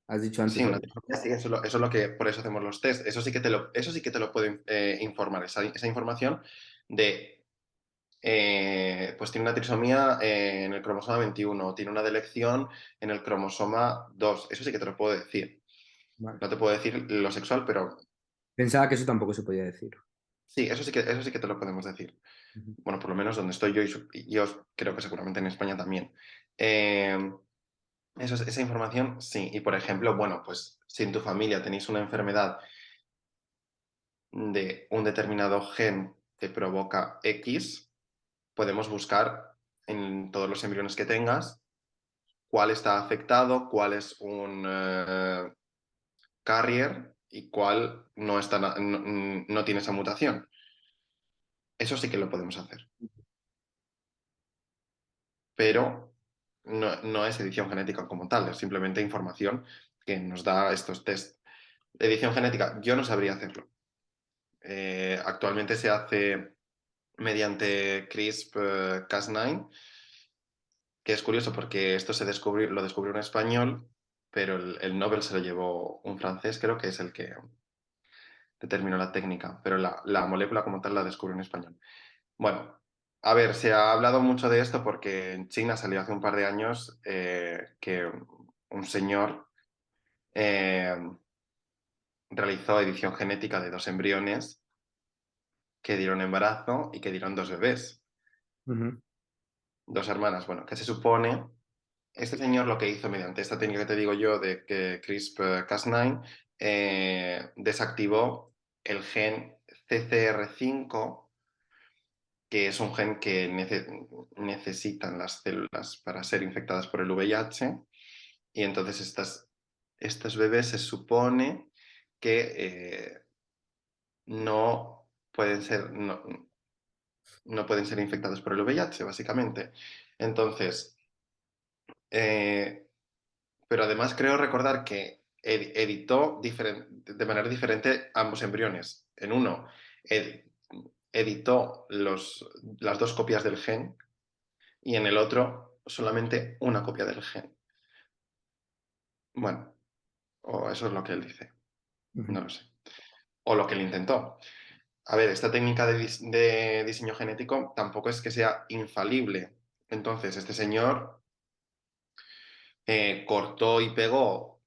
Has dicho sí, antes, una ¿verdad? trisomía, sí, eso es lo que, por eso hacemos los test. Eso sí que te lo puedo informar, esa información de, pues tiene una trisomía en el cromosoma 21, o tiene una delección en el cromosoma 2. Eso sí que te lo puedo decir. Vale. No te puedo decir lo sexual, pero Pensaba que eso tampoco se podía decir. sí, eso sí que te lo podemos decir. Ujú. Bueno, por lo menos donde estoy yo y yo creo que seguramente en España también. Eh, esa información, sí. Y por ejemplo, bueno, pues si en tu familia tenéis una enfermedad de un determinado gen que provoca X, podemos buscar en todos los embriones que tengas cuál está afectado, cuál es un carrier y cuál no tiene esa mutación. Eso sí que lo podemos hacer, pero no es edición genética como tal, es simplemente información que nos da estos test. Edición genética, yo no sabría hacerlo. Actualmente se hace mediante CRISPR-Cas9, que es curioso porque esto lo descubrió un español, pero el Nobel se lo llevó un francés, creo que es el que determinó la técnica, pero la molécula como tal la descubrió un español. Bueno, a ver, se ha hablado mucho de esto porque en China salió hace un par de años que un señor eh, realizó edición genética de dos embriones que dieron embarazo y que dieron dos bebés, Ujú, dos hermanas. Bueno, que se supone, este señor lo que hizo mediante esta técnica que te digo yo de que CRISPR-Cas9 desactivó el gen CCR5, que es un gen que necesitan las células para ser infectadas por el VIH, y entonces estos bebés se supone que no pueden ser, no pueden ser infectados por el VIH, básicamente. Entonces, eh, pero además creo recordar que editó de manera diferente ambos embriones. En uno, ed- editó las dos copias del gen y en el otro solamente una copia del gen. Bueno, o eso es lo que él dice, ujú. no lo sé. O lo que él intentó. A ver, esta técnica de diseño genético tampoco es que sea infalible. Entonces, este señor cortó y pegó,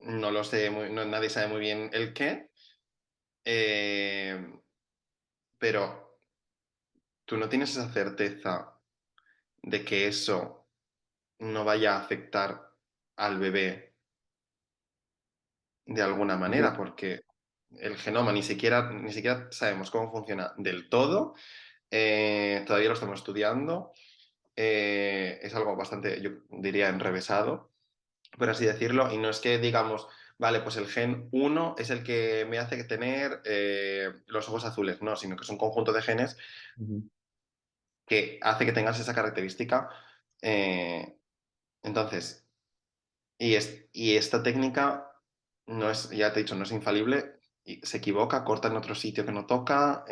no lo sé, nadie sabe muy bien el qué, eh, pero tú no tienes esa certeza de que eso no vaya a afectar al bebé de alguna manera, porque el genoma ni siquiera sabemos cómo funciona del todo, todavía lo estamos estudiando, es algo bastante, yo diría, enrevesado, por así decirlo, y no es que digamos, vale, pues el gen uno es el que me hace tener los ojos azules, no, sino que es un conjunto de genes Ujú. que hace que tengas esa característica. eh, entonces, y esta técnica no es, ya te he dicho, no es infalible, y se equivoca, corta en otro sitio que no toca,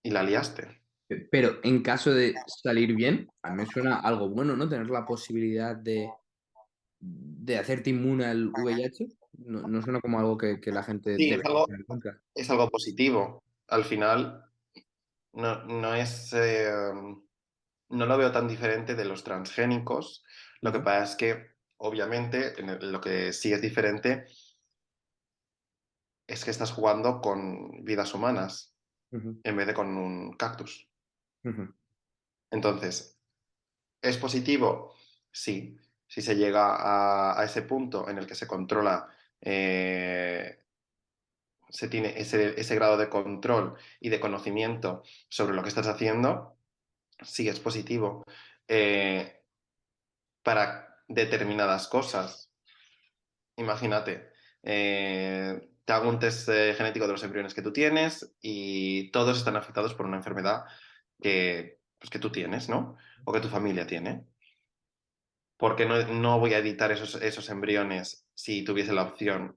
y la liaste. Pero en caso de salir bien, a mí me suena algo bueno, ¿no? Tener la posibilidad de hacerte inmune al VIH. No, no suena como algo que la gente Sí, debe tener en cuenta. es algo positivo. Al final, no es, no lo veo tan diferente de los transgénicos. Lo que Ujú, pasa es que, obviamente, lo que sí es diferente es que estás jugando con vidas humanas ujú, en vez de con un cactus. ujú, Entonces, ¿es positivo? Sí. Si se llega a ese punto en el que se controla, se tiene ese grado de control y de conocimiento sobre lo que estás haciendo, sí es positivo. Eh, para determinadas cosas. Imagínate, te hago un test genético de los embriones que tú tienes y todos están afectados por una enfermedad pues, que tú tienes, ¿no? O que tu familia tiene. ¿Por qué no voy a editar esos embriones si tuviese la opción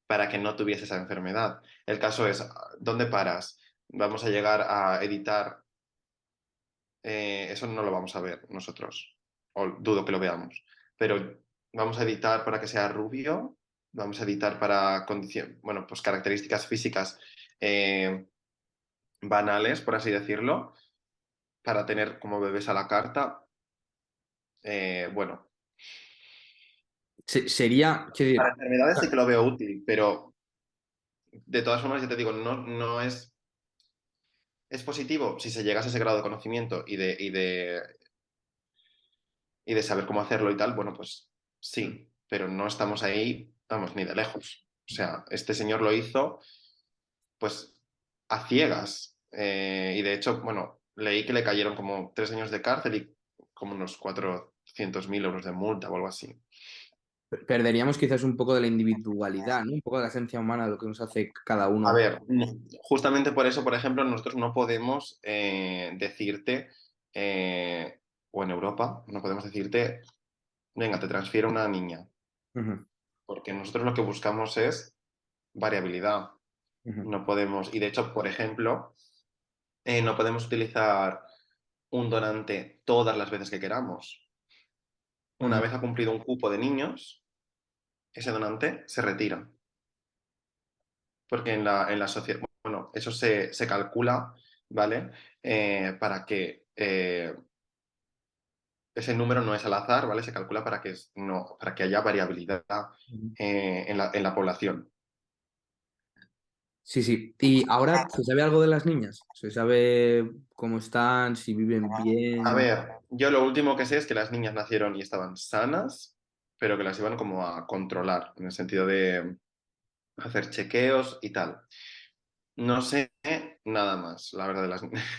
para que no tuviese esa enfermedad? El caso es, ¿dónde paras? Vamos a llegar a editar, eso no lo vamos a ver nosotros, o dudo que lo veamos, pero vamos a editar para que sea rubio, vamos a editar para bueno, pues características físicas eh, banales, por así decirlo, para tener como bebés a la carta. Bueno, Sería, quiero para decir, enfermedades sí que lo veo útil, pero de todas formas, ya te digo, no es positivo si se llegase a ese grado de conocimiento y de saber cómo hacerlo y tal, bueno, pues sí, pero no estamos ahí, vamos, ni de lejos. O sea, este señor lo hizo, pues, a ciegas. Y de hecho, bueno, leí que le cayeron como 3 años de cárcel y como unos 400.000 euros de multa o algo así. perderíamos quizás un poco de la individualidad, ¿no? Un poco de la esencia humana, de lo que nos hace cada A uno. ver, justamente por eso, por ejemplo, nosotros no podemos decirte, o en Europa, no podemos decirte, venga, te transfiero una niña, Ujú, porque nosotros lo que buscamos es variabilidad. ujú, No podemos, y de hecho, por ejemplo, no podemos utilizar un donante todas las veces que queramos. Una ujú, vez ha cumplido un cupo de niños, ese donante se retira. Porque en la sociedad, bueno, eso se calcula, ¿vale? Para que ese número no es al azar, ¿vale? Se calcula para que haya variabilidad ujú. en la población. Sí, sí. ¿Y ahora se sabe algo de las niñas? ¿Se sabe cómo están, si viven A bien? ver, yo lo último que sé es que las niñas nacieron y estaban sanas, pero que las iban como a controlar, en el sentido de hacer chequeos y tal. No sé nada más, la verdad,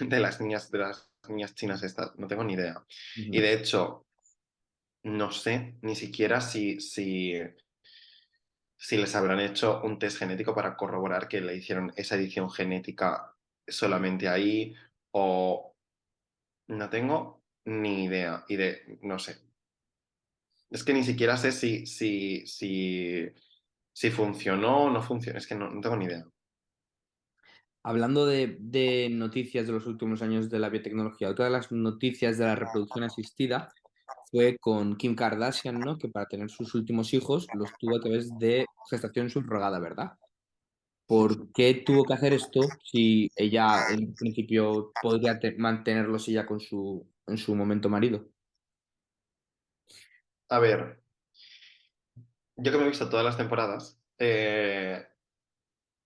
de las niñas chinas estas, no tengo ni idea. Y Ujú. de hecho, no sé ni siquiera si les habrán hecho un test genético para corroborar que le hicieron esa edición genética solamente ahí o no tengo ni idea. No sé. Es que ni siquiera sé si funcionó o no funcionó. Es que no tengo ni idea. Hablando de noticias de los últimos años de la biotecnología, otra de las noticias de la reproducción asistida fue con Kim Kardashian, ¿no? Que para tener sus últimos hijos los tuvo a través de gestación subrogada, ¿verdad? ¿Por qué tuvo que hacer esto si ella en principio podría mantenerlos ella con en su momento marido? A ver, yo que me he visto todas las temporadas,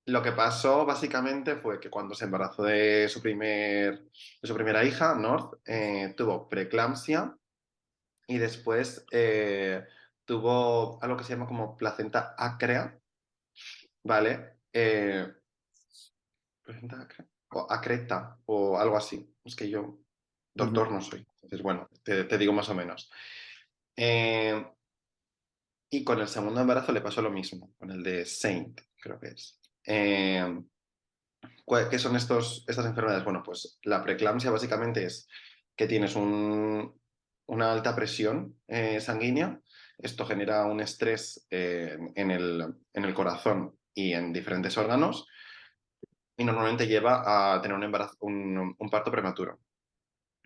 lo que pasó básicamente fue que cuando se embarazó de su primera hija, North, tuvo preeclampsia y después tuvo algo que se llama como placenta acrea, ¿vale? ¿Placenta acrea? O acreta o algo así. Es que yo Ujú, doctor no soy. Entonces, bueno, te digo más o menos. Eh, y con el segundo embarazo le pasó lo mismo, con el de Saint, creo que es. ¿Qué son estas enfermedades? Bueno, pues la preeclampsia básicamente es que tienes una alta presión sanguínea. Esto genera un estrés en el corazón y en diferentes órganos y normalmente lleva a tener un embarazo, un parto prematuro.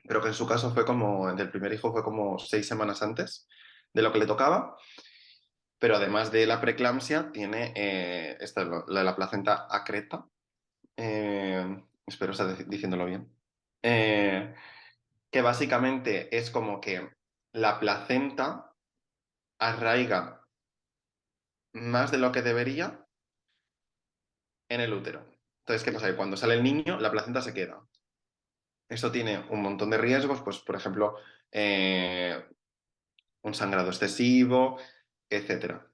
Pero que en su caso fue como, del primer hijo fue como 6 semanas antes de lo que le tocaba. Pero además de la preeclampsia, tiene esta, la placenta acreta, espero estar diciéndolo bien, eh, que básicamente es como que la placenta arraiga más de lo que debería en el útero. Entonces, ¿qué pasa? Que cuando sale el niño, la placenta se queda. Esto tiene un montón de riesgos, pues por ejemplo, eh, un sangrado excesivo, etcétera.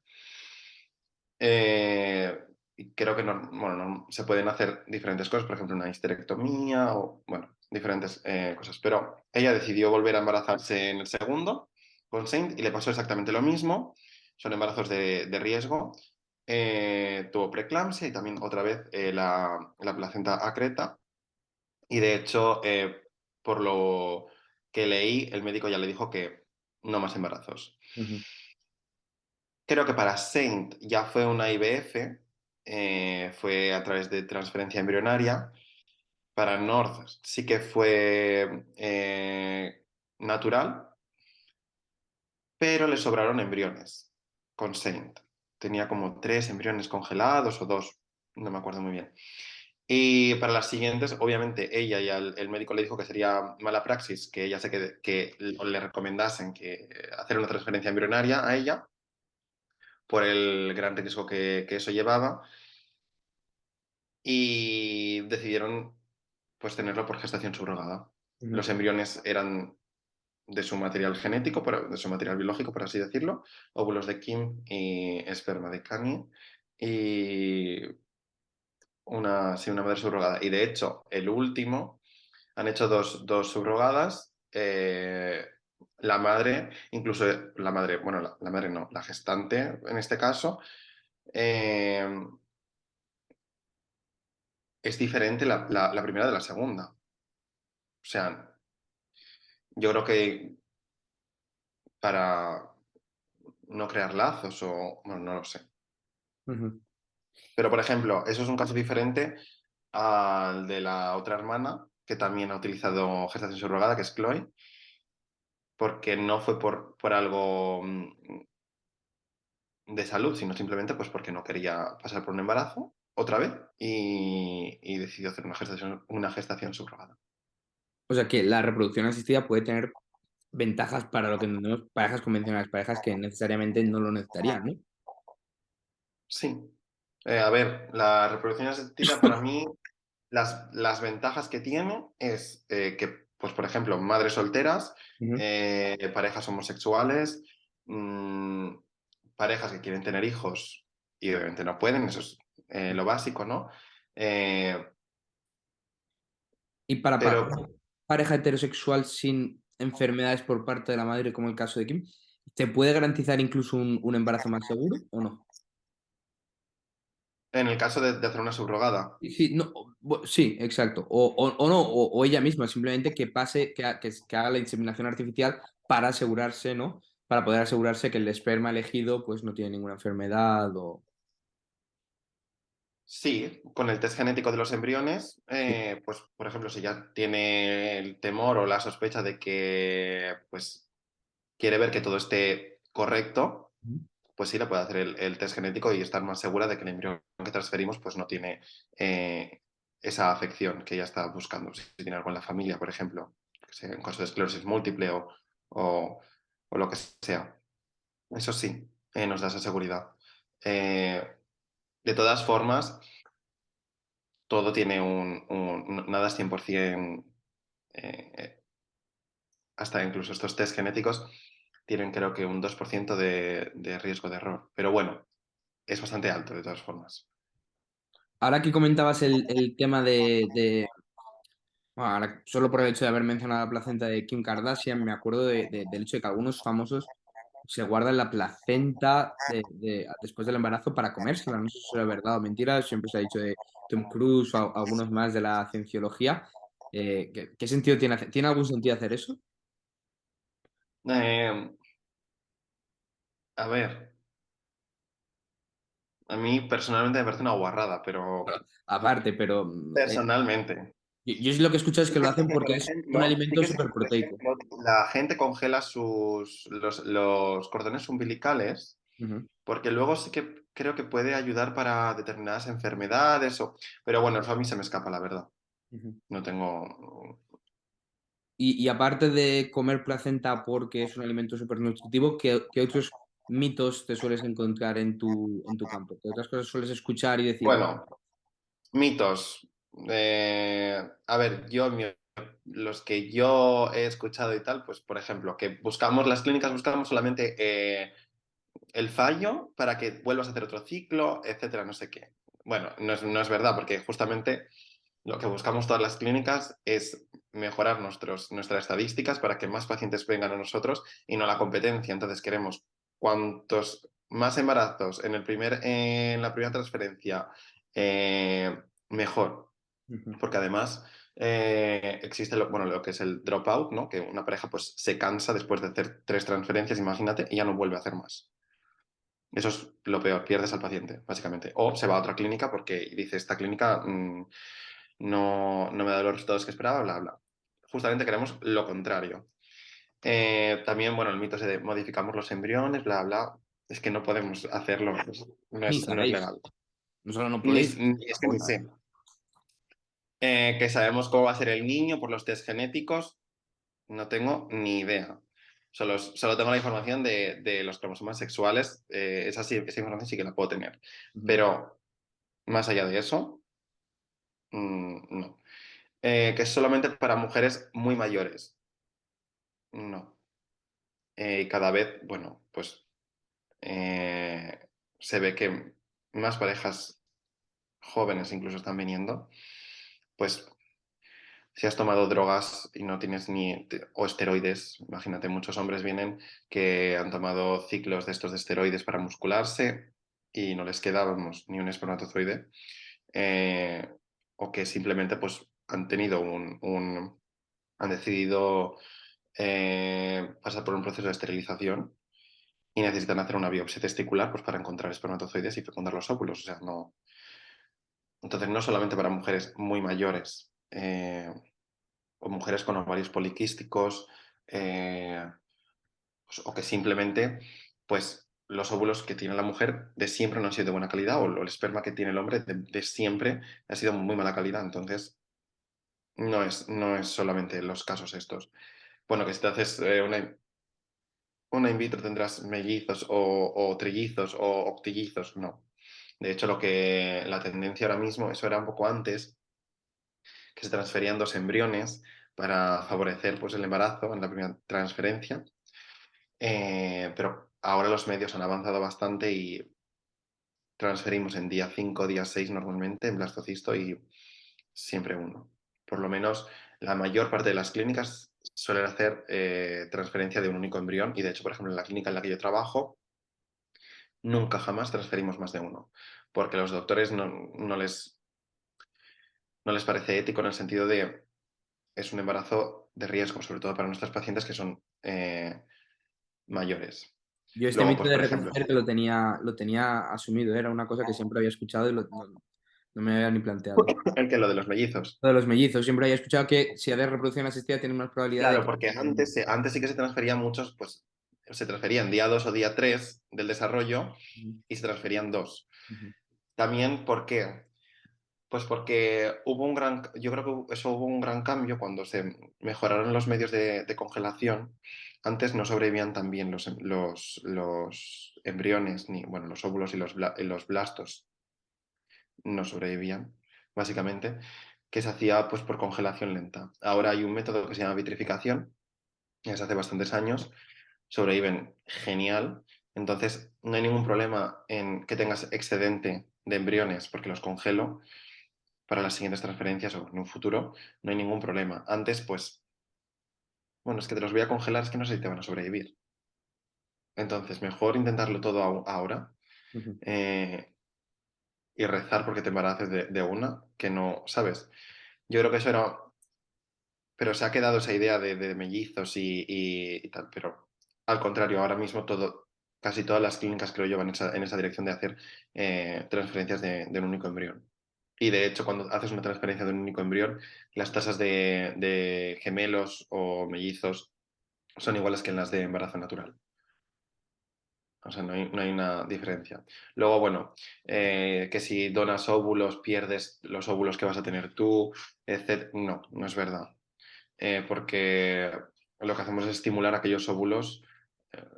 Y creo que bueno, se pueden hacer diferentes cosas, por ejemplo, una histerectomía o, bueno, diferentes cosas. Pero ella decidió volver a embarazarse en el segundo con Saint y le pasó exactamente lo mismo. Son embarazos de riesgo. Tuvo preeclampsia y también otra vez la placenta acreta. Y de hecho, por lo que leí, el médico ya le dijo que no más embarazos. ujú. Creo que para Saint ya fue una IVF, fue a través de transferencia embrionaria. Para North sí que fue natural, pero le sobraron embriones con Saint. Tenía como 3 embriones congelados o 2, no me acuerdo muy bien. Y para las siguientes, obviamente, ella y el médico le dijo que sería mala praxis que ella que le recomendasen que hacer una transferencia embrionaria a ella por el gran riesgo que eso llevaba y decidieron pues tenerlo por gestación subrogada. Ujú. Los embriones eran de su material genético, de su material biológico, por así decirlo, óvulos de Kim y esperma de Kanye y sí, una madre subrogada. Y de hecho, el último, han hecho dos subrogadas. La madre, incluso la madre, bueno, la madre no, la gestante en este caso, eh, es diferente la primera de la segunda. O sea, yo creo que para no crear lazos o, bueno, no lo sé. Ujú. Pero, por ejemplo, eso es un caso diferente al de la otra hermana, que también ha utilizado gestación subrogada, que es Chloe, porque no fue por algo de salud, sino simplemente pues porque no quería pasar por un embarazo otra vez y decidió hacer una gestación subrogada. O sea que la reproducción asistida puede tener ventajas para lo que entendemos parejas convencionales, parejas que necesariamente no lo necesitarían, ¿no? Sí, A ver, la reproducción asistida para mí, las ventajas que tiene es que, pues por ejemplo, madres solteras, Ujú. parejas homosexuales, mm, parejas que quieren tener hijos y obviamente no pueden, eso es lo básico, ¿no? Eh, Y para pero pareja heterosexual sin enfermedades por parte de la madre, como el caso de Kim, ¿te puede garantizar incluso un embarazo más seguro o no? en el caso de hacer una subrogada, Sí, sí, no, sí, exacto. O no, o ella misma, simplemente que pase, que haga la inseminación artificial para asegurarse, ¿no? Para poder asegurarse que el esperma elegido pues no tiene ninguna enfermedad o... sí, con el test genético de los embriones, Sí. pues por ejemplo, si ya tiene el temor o la sospecha de que pues quiere ver que todo esté correcto, Ujú. pues sí le puede hacer el test genético y estar más segura de que el embrión que transferimos pues no tiene esa afección que ella está buscando. Si tiene algo en la familia, por ejemplo, que sea en caso de esclerosis múltiple o, o lo que sea. Eso sí, nos da esa seguridad. Eh, de todas formas, todo tiene nada es 100%, hasta incluso estos test genéticos tienen creo que un 2% de riesgo de error. Pero bueno, es bastante alto de todas formas. Ahora que comentabas el tema bueno, ahora, solo por el hecho de haber mencionado la placenta de Kim Kardashian, me acuerdo del hecho de que algunos famosos se guardan la placenta después del embarazo para comérsela. No sé si eso es verdad o mentira, siempre se ha dicho de Tom Cruise o algunos más de la cienciología. ¿Qué sentido tiene ¿Tiene algún sentido hacer eso? Eh, a ver, a mí personalmente me parece una guarrada, pero Aparte, pero personalmente. yo sí lo que he escuchado es Sí que lo que sé hacen que, por porque es un ejemplo, sí alimento que sé que, súper por proteico. ejemplo, la gente congela los cordones umbilicales Ujú, porque luego sí que creo que puede ayudar para determinadas enfermedades, pero bueno, eso a mí se me escapa, la verdad. ujú. No tengo... Y aparte de comer placenta porque es un alimento súper nutritivo, ¿qué otros mitos te sueles encontrar en tu campo? ¿Qué otras cosas sueles escuchar y decir, "Buah, Bueno, mitos. A ver, los que yo he escuchado y tal, pues por ejemplo, que las clínicas buscamos solamente el fallo para que vuelvas a hacer otro ciclo, etcétera, no sé qué. Bueno, no es verdad, porque justamente lo que buscamos todas las clínicas es mejorar nuestras estadísticas para que más pacientes vengan a nosotros y no la competencia. Entonces queremos cuantos más embarazos en la primera transferencia, mejor. ujú, Porque además existe lo que es el dropout, ¿no? Que una pareja pues se cansa después de hacer 3 transferencias, imagínate, y ya no vuelve a hacer más. Eso es lo peor, pierdes al paciente, básicamente. O se va a otra clínica porque dice, esta clínica no me da los resultados que esperaba, bla, bla. Justamente queremos lo contrario. También, bueno, el mito ese de modificamos los embriones, bla, bla. Es que no podemos hacerlo, ni no es sabéis, legal. no solo no podéis, Es que ni sé. Que sabemos cómo va a ser el niño por los test genéticos, no tengo ni idea. Solo tengo la información de los cromosomas sexuales, esa información sí que la puedo tener. ujú. Pero más allá de eso, no. Que es solamente para mujeres muy mayores, no. Cada vez, bueno, pues se ve que más parejas jóvenes incluso están viniendo, pues si has tomado drogas y no tienes o esteroides, imagínate, muchos hombres vienen que han tomado ciclos de estos de esteroides para muscularse y no les queda, vamos, ni un espermatozoide, eh, o que simplemente pues han tenido han decidido pasar por un proceso de esterilización y necesitan hacer una biopsia testicular pues para encontrar espermatozoides y fecundar los óvulos, o sea, no. Entonces, no solamente para mujeres muy mayores, o mujeres con ovarios poliquísticos, pues, o que simplemente, pues, los óvulos que tiene la mujer de siempre no han sido de buena calidad, o el esperma que tiene el hombre de siempre ha sido muy mala calidad. Entonces, no es solamente los casos estos. Bueno, que si te haces una in vitro tendrás mellizos o trillizos o octillizos, no. De hecho, la tendencia ahora mismo, eso era un poco antes, que se transferían dos embriones para favorecer pues, el embarazo en la primera transferencia. Pero ahora los medios han avanzado bastante y transferimos en día 5, día 6 normalmente en blastocisto y siempre uno. Por lo menos la mayor parte de las clínicas suelen hacer transferencia de un único embrión y de hecho, por ejemplo, en la clínica en la que yo trabajo, nunca jamás transferimos más de uno, porque a los doctores no les parece ético en el sentido de es un embarazo de riesgo, sobre todo para nuestras pacientes que son mayores. Yo este Luego, mito pues de por ejemplo, reconocer que lo tenía asumido, era una cosa que siempre había escuchado y no me había ni planteado. el que lo de los mellizos. Lo de los mellizos, siempre había escuchado que si haces reproducción asistida tienes más probabilidad de Claro, que... porque antes sí que se transferían muchos, pues se transferían día 2 o día 3 del desarrollo Ujú, y se transferían dos. ujú, También, ¿por qué? Pues porque yo creo que eso hubo un gran cambio cuando se mejoraron los medios de congelación. Antes no sobrevivían tan bien los embriones, ni bueno, los óvulos y los blastos no sobrevivían, básicamente, que se hacía pues por congelación lenta. Ahora hay un método que se llama vitrificación, desde hace bastantes años, sobreviven genial. Entonces, no hay ningún problema en que tengas excedente de embriones porque los congelo para las siguientes transferencias o en un futuro, no hay ningún problema. Antes, pues, bueno, es que te los voy a congelar, es que no sé si te van a sobrevivir. Entonces, mejor intentarlo todo ahora ujú. eh, y rezar porque te embaraces de una, que no, ¿sabes? Yo creo que eso era, pero se ha quedado esa idea de mellizos y tal, pero al contrario, ahora mismo casi todas las clínicas creo yo van en esa dirección de hacer transferencias de un único embrión. Y de hecho, cuando haces una transferencia de un único embrión, las tasas de gemelos o mellizos son iguales que en las de embarazo natural. O sea, no hay una diferencia. Luego, bueno, que si donas óvulos, pierdes los óvulos que vas a tener tú, etc. No, no es verdad. Porque lo que hacemos es estimular aquellos óvulos,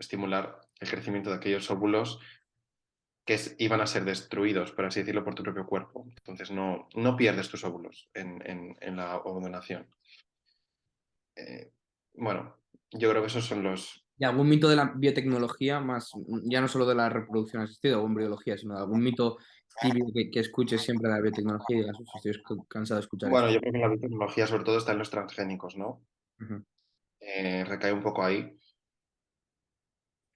estimular el crecimiento de aquellos óvulos que iban a ser destruidos, por así decirlo, por tu propio cuerpo. Entonces no pierdes tus óvulos en la ovodonación. Eh, bueno, yo creo que esos son los... ¿Y algún mito de la biotecnología, más, ya no solo de la reproducción asistida o embriología, sino de algún mito típico que escuches siempre de la biotecnología y digas, "Uf, estoy cansado de escuchar Bueno, esto"? yo creo que la biotecnología sobre todo está en los transgénicos, ¿no? Ujú, Recae un poco ahí,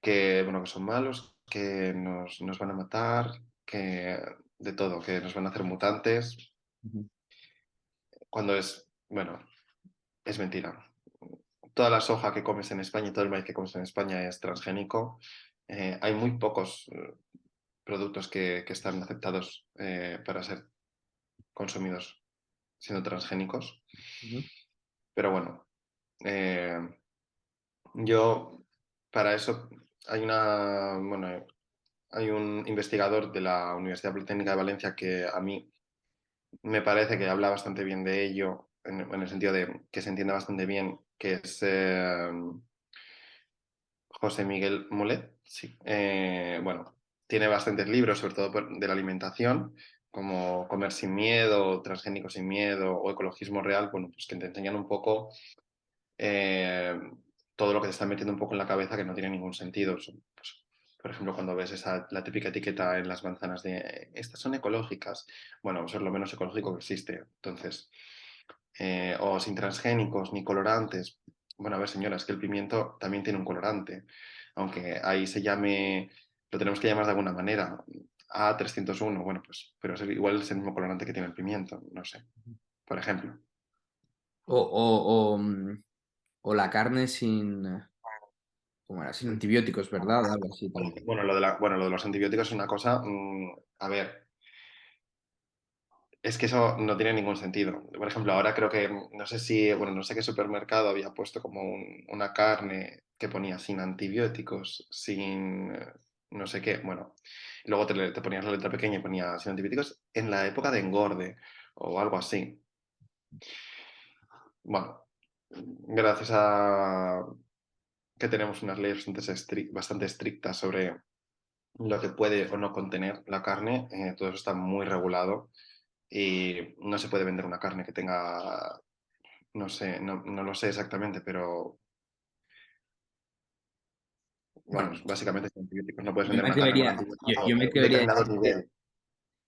que, bueno, que son malos, que nos van a matar, que de todo, que nos van a hacer mutantes, ujú, cuando es, bueno, es mentira. Toda la soja que comes en España y todo el maíz que comes en España es transgénico. Hay muy pocos productos que están aceptados para ser consumidos siendo transgénicos. ujú, Pero bueno, eh, yo para eso bueno, hay un investigador de la Universidad Politécnica de Valencia que a mí me parece que habla bastante bien de ello, en el sentido de que se entiende bastante bien, que es José Miguel Mulet. Sí. Bueno, tiene bastantes libros, sobre todo de la alimentación, como Comer sin miedo, Transgénico sin miedo o Ecologismo real, bueno, pues que te enseñan un poco eh, todo lo que te están metiendo un poco en la cabeza que no tiene ningún sentido. Pues, por ejemplo, cuando ves la típica etiqueta en las manzanas de estas son ecológicas, bueno, eso es lo menos ecológico que existe. Entonces, o sin transgénicos ni colorantes. Bueno, a ver, señora, es que el pimiento también tiene un colorante, aunque ahí lo tenemos que llamar de alguna manera. A301, bueno, pues, pero igual es el mismo colorante que tiene el pimiento, no sé, por ejemplo. o la carne sin, ¿cómo era? Sin antibióticos, ¿verdad? Algo así también. Bueno, lo de los antibióticos es una cosa, a ver, es que eso no tiene ningún sentido. Por ejemplo, ahora creo que, no sé si, bueno, no sé qué supermercado había puesto como una carne que ponía sin antibióticos, sin no sé qué, bueno, y luego te ponías la letra pequeña y ponía sin antibióticos en la época de engorde o algo así. Bueno, gracias a que tenemos unas leyes bastante estrictas sobre lo que puede o no contener la carne, todo eso está muy regulado y no se puede vender una carne que tenga, no sé, no lo sé exactamente, pero bueno, Bueno, básicamente son antibióticos. No puedes yo vender me una carne con atrevería, antibióticos yo me de un atrevería a determinado decir que, nivel.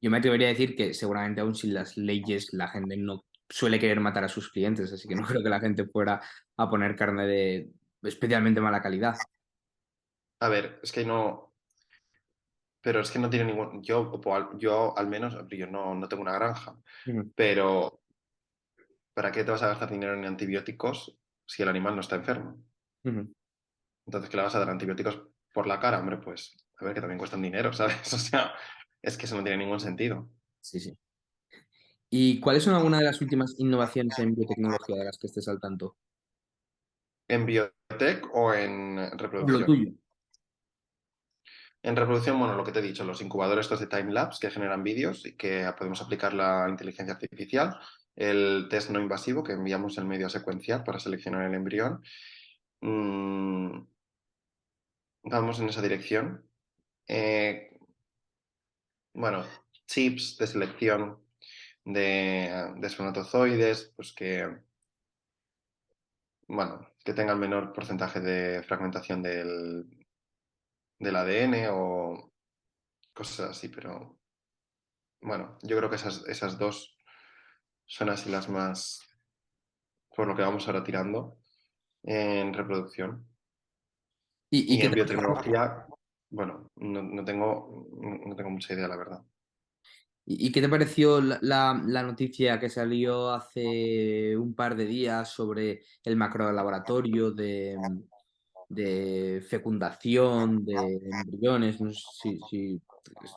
yo me atrevería a decir que seguramente aún sin las leyes la gente no suele querer matar a sus clientes, así que no creo que la gente fuera a poner carne de especialmente mala calidad. A ver, es que no, pero es que no tiene ningún, yo al menos, yo no tengo una granja, Ujú, pero ¿para qué te vas a gastar dinero en antibióticos si el animal no está enfermo? ujú. Entonces, ¿qué le vas a dar antibióticos por la cara? Hombre, pues a ver, que también cuestan dinero, ¿sabes? O sea, es que eso no tiene ningún sentido. Sí, sí. ¿Y cuáles son algunas de las últimas innovaciones en biotecnología de las que estés al tanto? ¿En biotech o en Por lo reproducción? tuyo. En reproducción, bueno, lo que te he dicho, los incubadores estos de timelapse que generan vídeos y que podemos aplicar la inteligencia artificial, el test no invasivo que enviamos el medio a secuenciar para seleccionar el embrión. Mm, vamos en esa dirección. Eh, bueno, chips de selección de espermatozoides, pues que, bueno, que tengan menor porcentaje de fragmentación del ADN o cosas así, pero bueno, yo creo que esas dos son así las más, por lo que vamos ahora tirando en reproducción. ¿Y Y qué en te, biotecnología, bueno, no tengo mucha idea, la verdad. y qué te pareció la noticia que salió hace un par de días sobre el macrolaboratorio de fecundación de embriones? No sé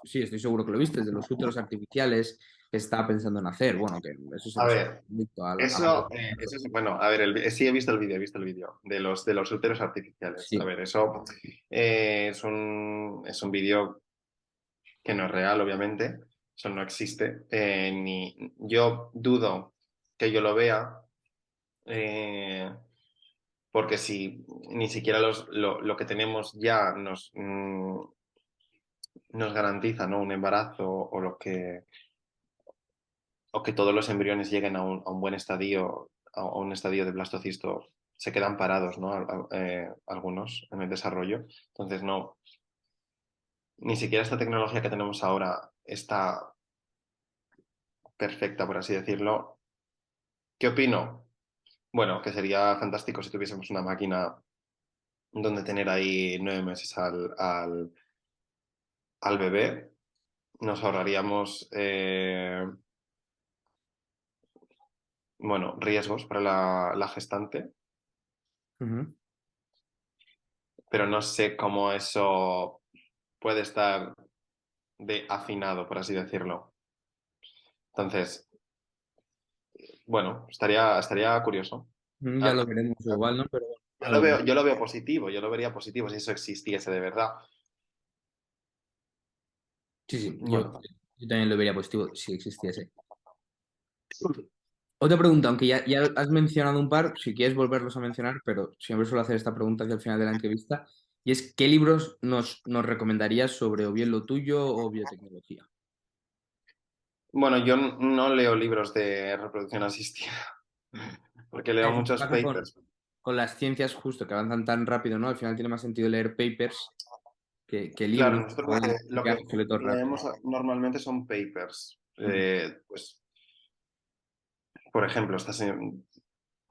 sí, estoy seguro que lo viste, de los úteros artificiales que estaba pensando en hacer. Bueno, que eso se A les ver, a eso es, bueno, a ver, sí he visto el vídeo de los úteros artificiales. A sí. ver, eso es un vídeo que no es real, obviamente, eso no existe, ni yo dudo que yo lo vea, eh, porque si ni siquiera lo que tenemos ya nos garantiza, ¿no? Un embarazo o que todos los embriones lleguen a un buen estadio, a un estadio de blastocisto, se quedan parados, ¿no? Algunos en el desarrollo. Entonces, no, ni siquiera esta tecnología que tenemos ahora está perfecta, por así decirlo. ¿Qué opino? Bueno, que sería fantástico si tuviésemos una máquina donde tener ahí 9 meses al bebé. Nos ahorraríamos, bueno, riesgos para la gestante, Ujú. pero no sé cómo eso puede estar de afinado, por así decirlo. Entonces, bueno, estaría curioso. Ya Ah, lo veremos igual, ¿no? Pero bueno, yo lo veo positivo, yo lo vería positivo si eso existiese de verdad. sí, sí, Bueno, yo también lo vería positivo si existiese. Otra pregunta, aunque ya has mencionado un par, si quieres volverlos a mencionar, pero siempre suelo hacer esta pregunta hacia el final de la entrevista, y es, ¿qué libros nos recomendarías sobre o bien lo tuyo o biotecnología? bueno, yo no leo libros de reproducción asistida Ujú. porque leo Eso muchos pasa papers. con las ciencias justo, que avanzan tan rápido, ¿no? Al final tiene más sentido leer papers que Claro, libros, nosotros pueden lo quedar que obsoletos rápido. leemos normalmente son papers. Ujú, Pues, por ejemplo,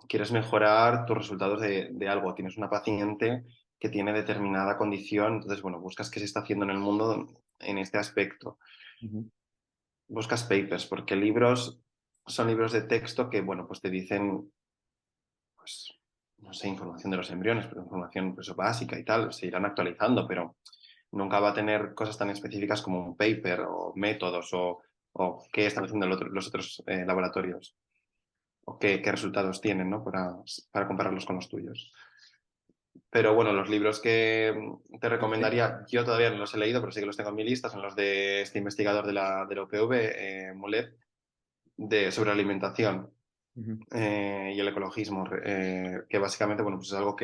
quieres mejorar tus resultados de algo, tienes una paciente que tiene determinada condición, entonces, bueno, buscas qué se está haciendo en el mundo en este aspecto. ujú, Buscas papers, porque libros son libros de texto que, bueno, pues te dicen, pues, no sé, información de los embriones, pero información pues, básica y tal, se irán actualizando, pero nunca va a tener cosas tan específicas como un paper o métodos o qué están haciendo los otros laboratorios o qué resultados tienen, ¿no? Para compararlos con los tuyos. Pero bueno, los libros que te recomendaría, yo todavía no los he leído, pero sí que los tengo en mi lista, son los de este investigador de la UPV, Molet, sobre alimentación ujú. y el ecologismo, que básicamente, bueno, pues es algo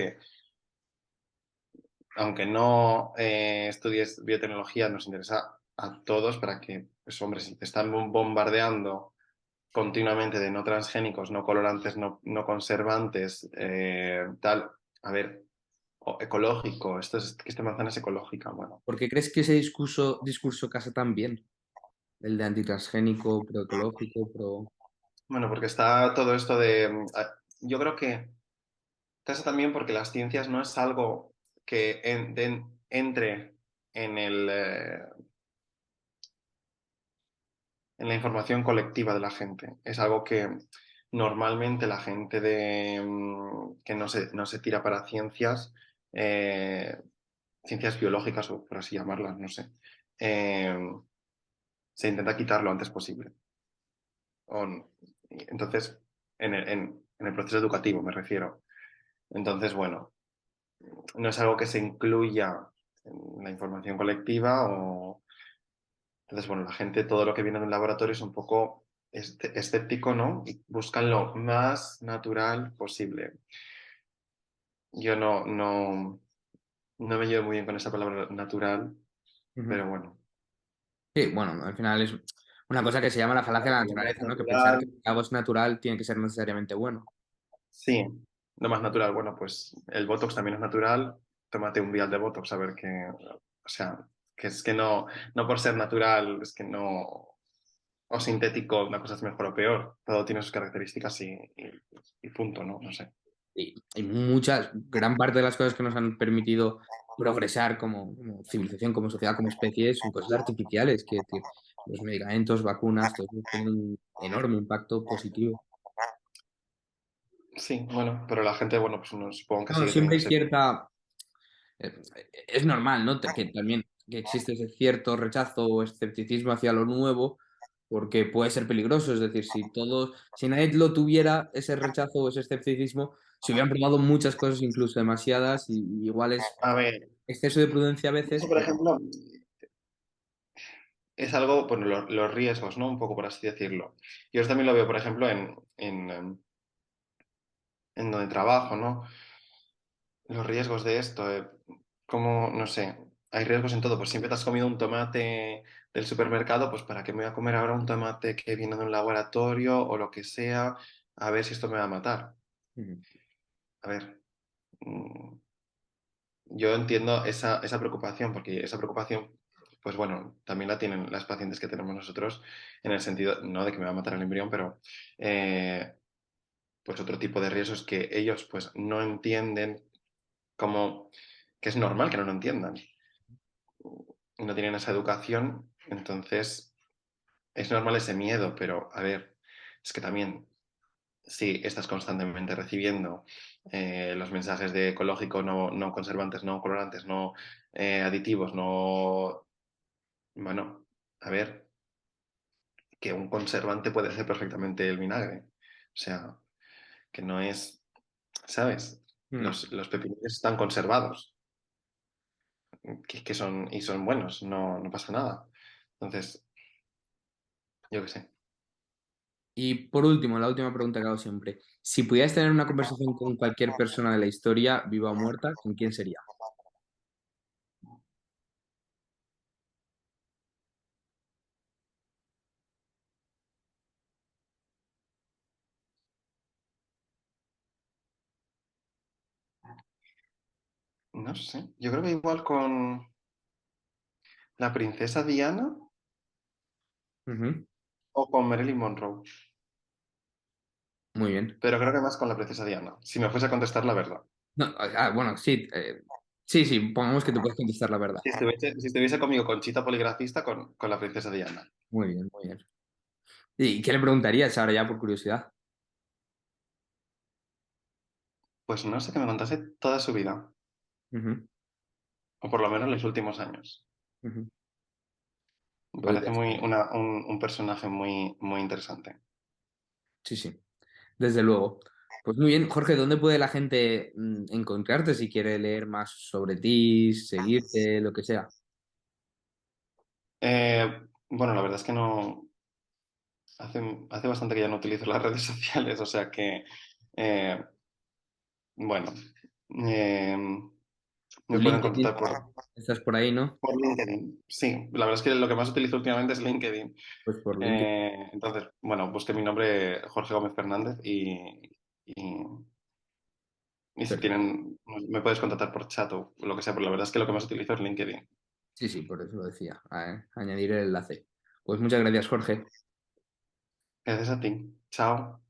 aunque no estudies biotecnología, nos interesa a todos para que, pues hombre, si te están bombardeando continuamente de no transgénicos, no colorantes, no conservantes, tal, a ver, ecológico, que esta manzana es ecológica, bueno. ¿Por qué crees que ese discurso casa tan bien? El de antitransgénico, proecológico, pro... Bueno, porque está todo esto de... yo creo que pasa también porque las ciencias no es algo que entre en en la información colectiva de la gente. Es algo que normalmente la gente que no se tira para ciencias, eh, ciencias biológicas o por así llamarlas, no sé, eh, se intenta quitar lo antes posible. Entonces, en el proceso educativo me refiero. Entonces, bueno, no es algo que se incluya en la información colectiva o... Entonces, bueno, la gente, todo lo que viene de un laboratorio es un poco escéptico, ¿no? Y buscan lo más natural posible. Yo no me llevo muy bien con esa palabra natural, Ujú. pero bueno. Sí, bueno, al final es una cosa que se llama la falacia de la Claro, lo más naturaleza, ¿no? Que pensar que natural, algo es natural tiene que ser necesariamente bueno. sí, lo más natural. Bueno, pues el Botox también es natural. Tómate un vial de Botox a ver que, o sea, que es que no por ser natural, es que no, o sintético, una cosa es mejor o peor. Todo tiene sus características y punto, ¿no? No sé. Y muchas, gran parte de las cosas que nos han permitido progresar como civilización, como sociedad, como especie, son cosas artificiales, que los medicamentos, vacunas, todo eso tiene un enorme impacto positivo. Sí, bueno, pero la gente, bueno, pues supongo que Bueno, sigue siempre teniendo hay ese... cierta, eh, es normal, ¿no? Que también que existe ese cierto rechazo o escepticismo hacia lo nuevo, porque puede ser peligroso. Es decir, si nadie lo tuviera, ese rechazo o ese escepticismo, se hubieran probado muchas cosas, incluso demasiadas, y igual es A ver, exceso de prudencia a eso veces, por pero ejemplo es algo, bueno, los riesgos, ¿no? Un poco por así decirlo. Yo eso también lo veo, por ejemplo, en donde trabajo, ¿no? Los riesgos de esto, como, no sé, hay riesgos en todo. Pues siempre te has comido un tomate del supermercado, pues ¿para qué me voy a comer ahora un tomate que viene de un laboratorio o lo que sea? A ver si esto me va a matar. ujú, A ver, yo entiendo esa preocupación, porque esa preocupación, pues bueno, también la tienen las pacientes que tenemos nosotros, en el sentido, no de que me va a matar el embrión, pero eh, pues otro tipo de riesgos que ellos pues no entienden como que es normal que no lo entiendan. No tienen esa educación, entonces es normal ese miedo, pero a ver, es que también si estás constantemente recibiendo los mensajes de ecológico, no conservantes, no colorantes, no aditivos, no... Bueno, a ver, que un conservante puede ser perfectamente el vinagre. O sea, que no es, ¿sabes? ujú. Los pepinillos están conservados, que son, y son buenos, no pasa nada. Entonces, yo qué sé. Y por último, la última pregunta que hago siempre. Si pudieras tener una conversación con cualquier persona de la historia, viva o muerta, ¿con quién sería? No sé, yo creo que igual con la princesa Diana Ujú. o con Marilyn Monroe. Muy bien. Pero creo que más con la princesa Diana, si me fuese a contestar la verdad. No, bueno, sí, sí, sí, pongamos que te puedes contestar la verdad. Si estuviese conmigo Conchita Poligrafista, con la princesa Diana. Muy bien, muy bien. ¿Y qué le preguntarías ahora ya por curiosidad? Pues no sé, que me contase toda su vida, Ujú, o por lo menos los últimos años. ujú. Me parece Podría ser. un personaje muy interesante. Sí, sí, desde luego. Pues muy bien, Jorge, ¿dónde puede la gente encontrarte si quiere leer más sobre ti, seguirte, lo que sea? Bueno, la verdad es que no. Hace bastante que ya no utilizo las redes sociales, o sea que, eh, bueno, eh, Me pueden LinkedIn, contactar estás por ahí, ¿no? por LinkedIn. Sí, la verdad es que lo que más utilizo últimamente es LinkedIn. Pues por LinkedIn. Entonces, bueno, busqué mi nombre, Jorge Gómez Fernández, y, y si Perfecto. tienen, me puedes contactar por chat o lo que sea, pero la verdad es que lo que más utilizo es LinkedIn. Sí, sí, por eso lo decía. Añadir el enlace. Pues muchas gracias, Jorge. Gracias a ti. Chao.